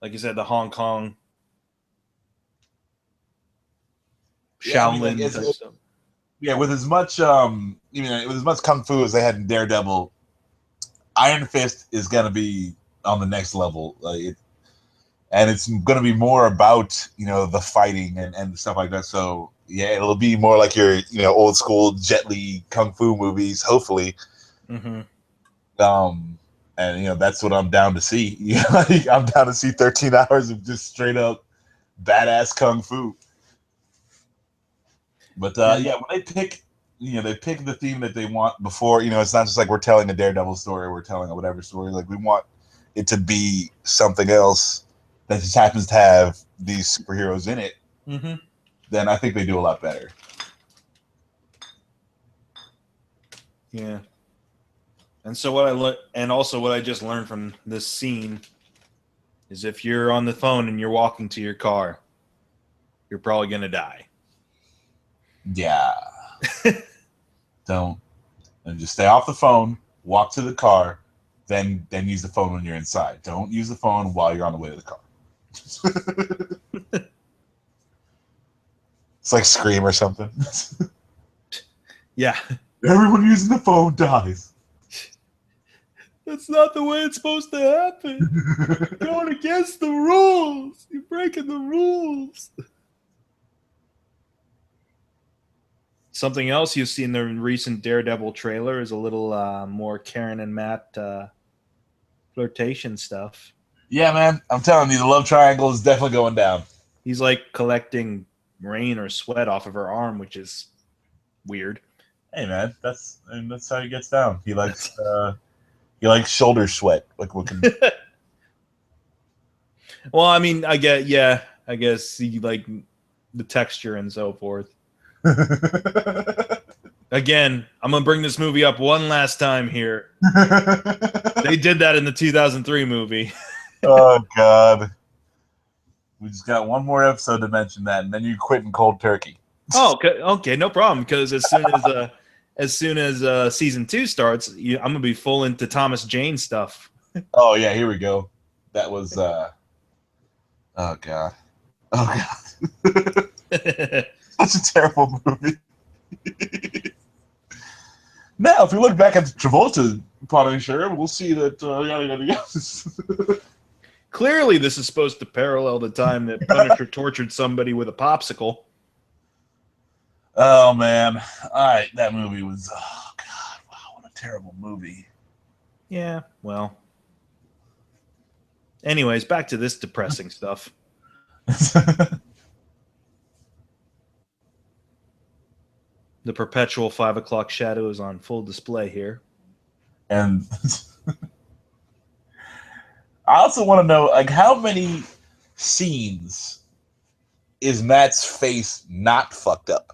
like you said, the Hong Kong Shaolin type stuff. Yeah, with as much with as much kung fu as they had in Daredevil, Iron Fist is gonna be on the next level. And it's gonna be more about the fighting and stuff like that. So yeah, it'll be more like your old school Jet Li kung fu movies, hopefully. Mm-hmm. And that's what I'm down to see. I'm down to see 13 hours of just straight up badass kung fu. But yeah, when they pick, they pick the theme that they want before. It's not just like we're telling a Daredevil story, or we're telling a whatever story. Like we want it to be something else that just happens to have these superheroes in it. Mm-hmm. Then I think they do a lot better. Yeah. And so what I just learned from this scene is if you're on the phone and you're walking to your car, you're probably gonna die. Yeah. Don't. And just stay off the phone, walk to the car, then use the phone when you're inside. Don't use the phone while you're on the way to the car. It's like Scream or something. Yeah. Everyone using the phone dies. That's not the way it's supposed to happen. You're going against the rules. You're breaking the rules. Something else you see in the recent Daredevil trailer is a little more Karen and Matt flirtation stuff. Yeah, man. I'm telling you, the love triangle is definitely going down. He's like collecting rain or sweat off of her arm, which is weird. Hey, man. That's how he gets down. He likes You like shoulder sweat, like what can... Well, I mean, I guess you like the texture and so forth. Again, I'm gonna bring this movie up one last time here. They did that in the 2003 movie. Oh God, we just got one more episode to mention that, and then you quit in cold turkey. Oh, okay, no problem. Because as soon as season 2 starts, I'm gonna be full into Thomas Jane stuff. Oh yeah, here we go. That was oh God, oh God, such a terrible movie. Now, if we look back at the Travolta Punisher, we'll see that yada yada yada. Clearly, this is supposed to parallel the time that Punisher tortured somebody with a popsicle. Oh man, all right, that movie was, oh God, wow, what a terrible movie. Yeah, well. Anyways, back to this depressing stuff. The perpetual 5 o'clock shadow is on full display here. And I also want to know, like, how many scenes is Matt's face not fucked up?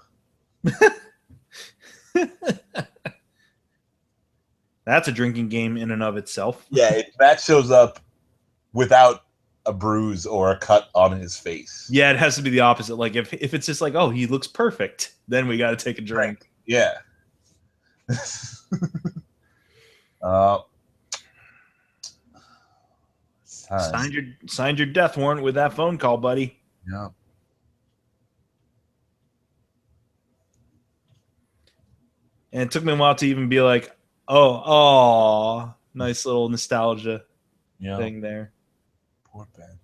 That's a drinking game in and of itself. Yeah, if Matt shows up without a bruise or a cut on his face. Yeah, it has to be the opposite. Like if it's just like, oh, he looks perfect, then we got to take a drink. Right. Yeah. Signed your death warrant with that phone call, buddy. Yeah. And it took me a while to even be like, oh, nice little nostalgia thing there. Poor Ben.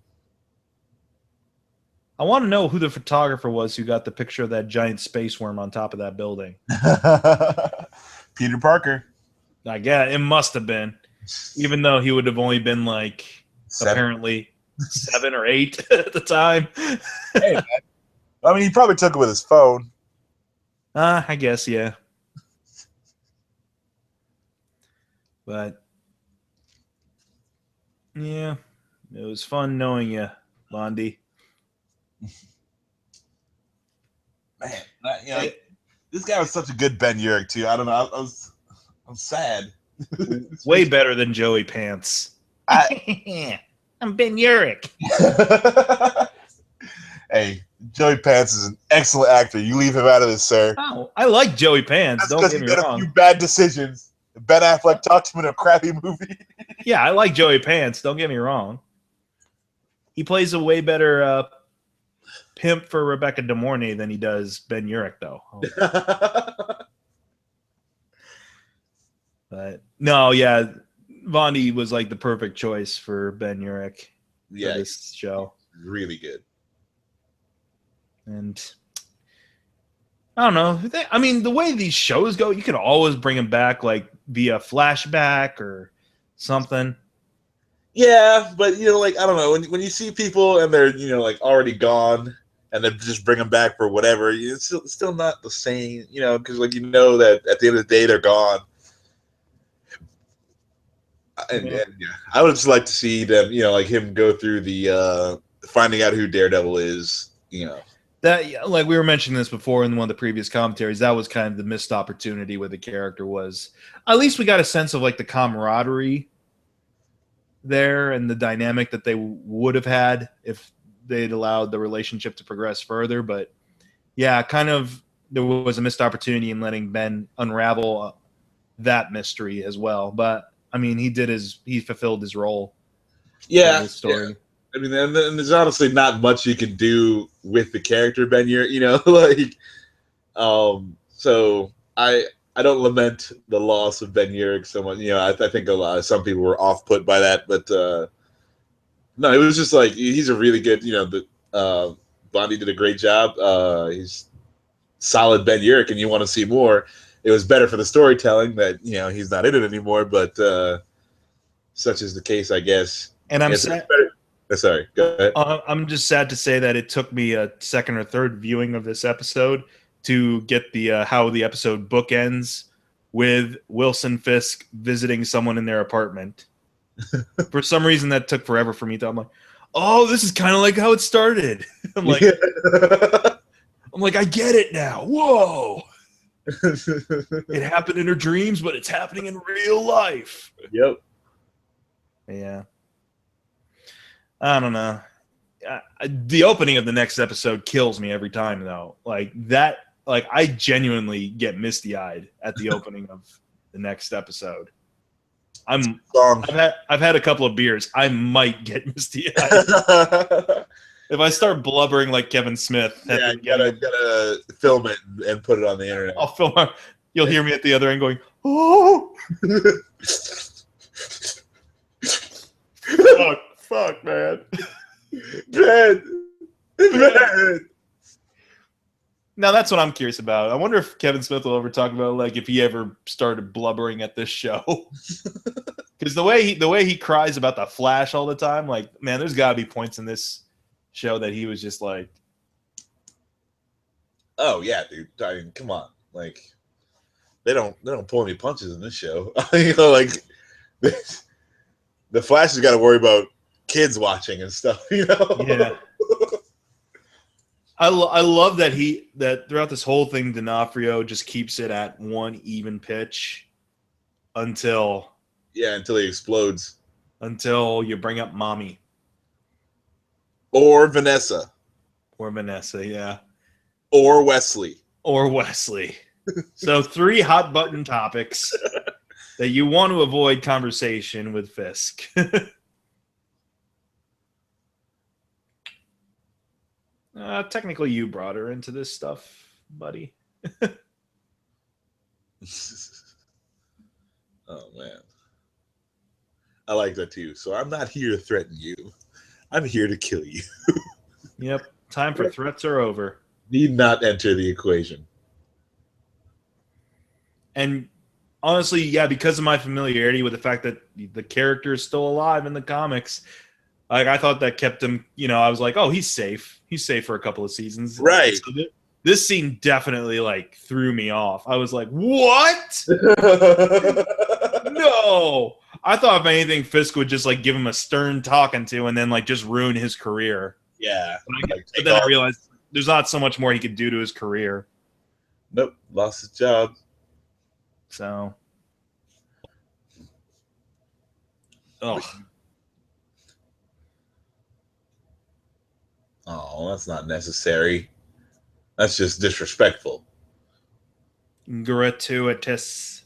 I want to know who the photographer was who got the picture of that giant space worm on top of that building. Peter Parker. I guess it must have been, even though he would have only been like apparently 7 or 8 at the time. Hey, man. I mean, he probably took it with his phone. I guess, yeah. But yeah, it was fun knowing you, Bondi. Man, this guy was such a good Ben Urich too. I don't know. I'm sad. Way better than Joey Pants. I'm Ben Urich. Hey, Joey Pants is an excellent actor. You leave him out of this, sir. Oh, I like Joey Pants. That's don't get me wrong. A few bad decisions. Ben Affleck talked to him in a crappy movie. Yeah, I like Joey Pants. Don't get me wrong. He plays a way better pimp for Rebecca De Mornay than he does Ben Urich, though. But no, yeah, Bondi was like the perfect choice for Ben Urich for this show. Really good. And I don't know. I mean, the way these shows go, you could always bring him back like via flashback or something. Yeah, but like I don't know, when you see people and they're like already gone and then just bring them back for whatever, it's still not the same, because that at the end of the day they're gone. And yeah, I would just like to see them, like him go through the finding out who Daredevil is, That, like we were mentioning this before in one of the previous commentaries, that was kind of the missed opportunity with the character was. At least we got a sense of like the camaraderie there and the dynamic that they would have had if they'd allowed the relationship to progress further. But yeah, kind of there was a missed opportunity in letting Ben unravel that mystery as well. But I mean, he fulfilled his role. Yeah. This story. Yeah. I mean, and there's honestly not much you can do with the character Ben Urich, so I don't lament the loss of Ben Urich so much. I think some people were off put by that, but no, it was just like he's a really good. Bondi did a great job. He's solid Ben Urich, and you want to see more. It was better for the storytelling that he's not in it anymore, but such is the case, I guess. And I'm sad. Sorry, go ahead. I'm just sad to say that it took me a second or third viewing of this episode to get the how the episode bookends with Wilson Fisk visiting someone in their apartment. For some reason, that took forever for me. I'm like, oh, this is kind of like how it started. I'm like, I get it now. Whoa. It happened in her dreams, but it's happening in real life. Yep. Yeah. I don't know. The opening of the next episode kills me every time, though. Like that, like I genuinely get misty-eyed at the opening of the next episode. I've had a couple of beers. I might get misty-eyed. If I start blubbering like Kevin Smith, yeah, you gotta film it and put it on the internet. I'll film it. You'll hear me at the other end going, "Oh, fuck, man, man." Now that's what I'm curious about. I wonder if Kevin Smith will ever talk about like if he ever started blubbering at this show. Because the way he cries about the Flash all the time, like man, there's got to be points in this show that he was just like, "Oh yeah, dude. I mean, come on, like they don't pull any punches in this show. You know, like the Flash has got to worry about kids watching and stuff. You know, yeah." I love that throughout this whole thing, D'Onofrio just keeps it at one even pitch until he explodes. Until you bring up Mommy. Or Vanessa. Yeah. Or Wesley. So 3 hot button topics that you want to avoid conversation with Fisk. Technically, you brought her into this stuff, buddy. Oh, man. I like that, too. So I'm not here to threaten you. I'm here to kill you. Yep. Time for threats are over. Need not enter the equation. And honestly, yeah, because of my familiarity with the fact that the character is still alive in the comics, like I thought that kept him, I was like, oh, he's safe. He's safe for a couple of seasons. Right. So this scene definitely like threw me off. I was like, what? No. I thought if anything, Fisk would just like give him a stern talking to and then like just ruin his career. Yeah. But then I realized there's not so much more he could do to his career. Nope. Lost his job. So. Oh. Oh, that's not necessary. That's just disrespectful. Gratuitous.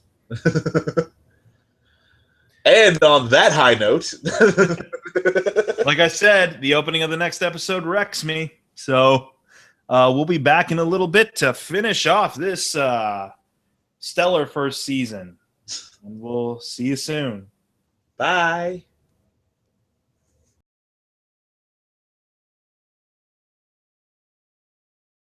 And on that high note, like I said, the opening of the next episode wrecks me. So we'll be back in a little bit to finish off this stellar first season. And we'll see you soon. Bye.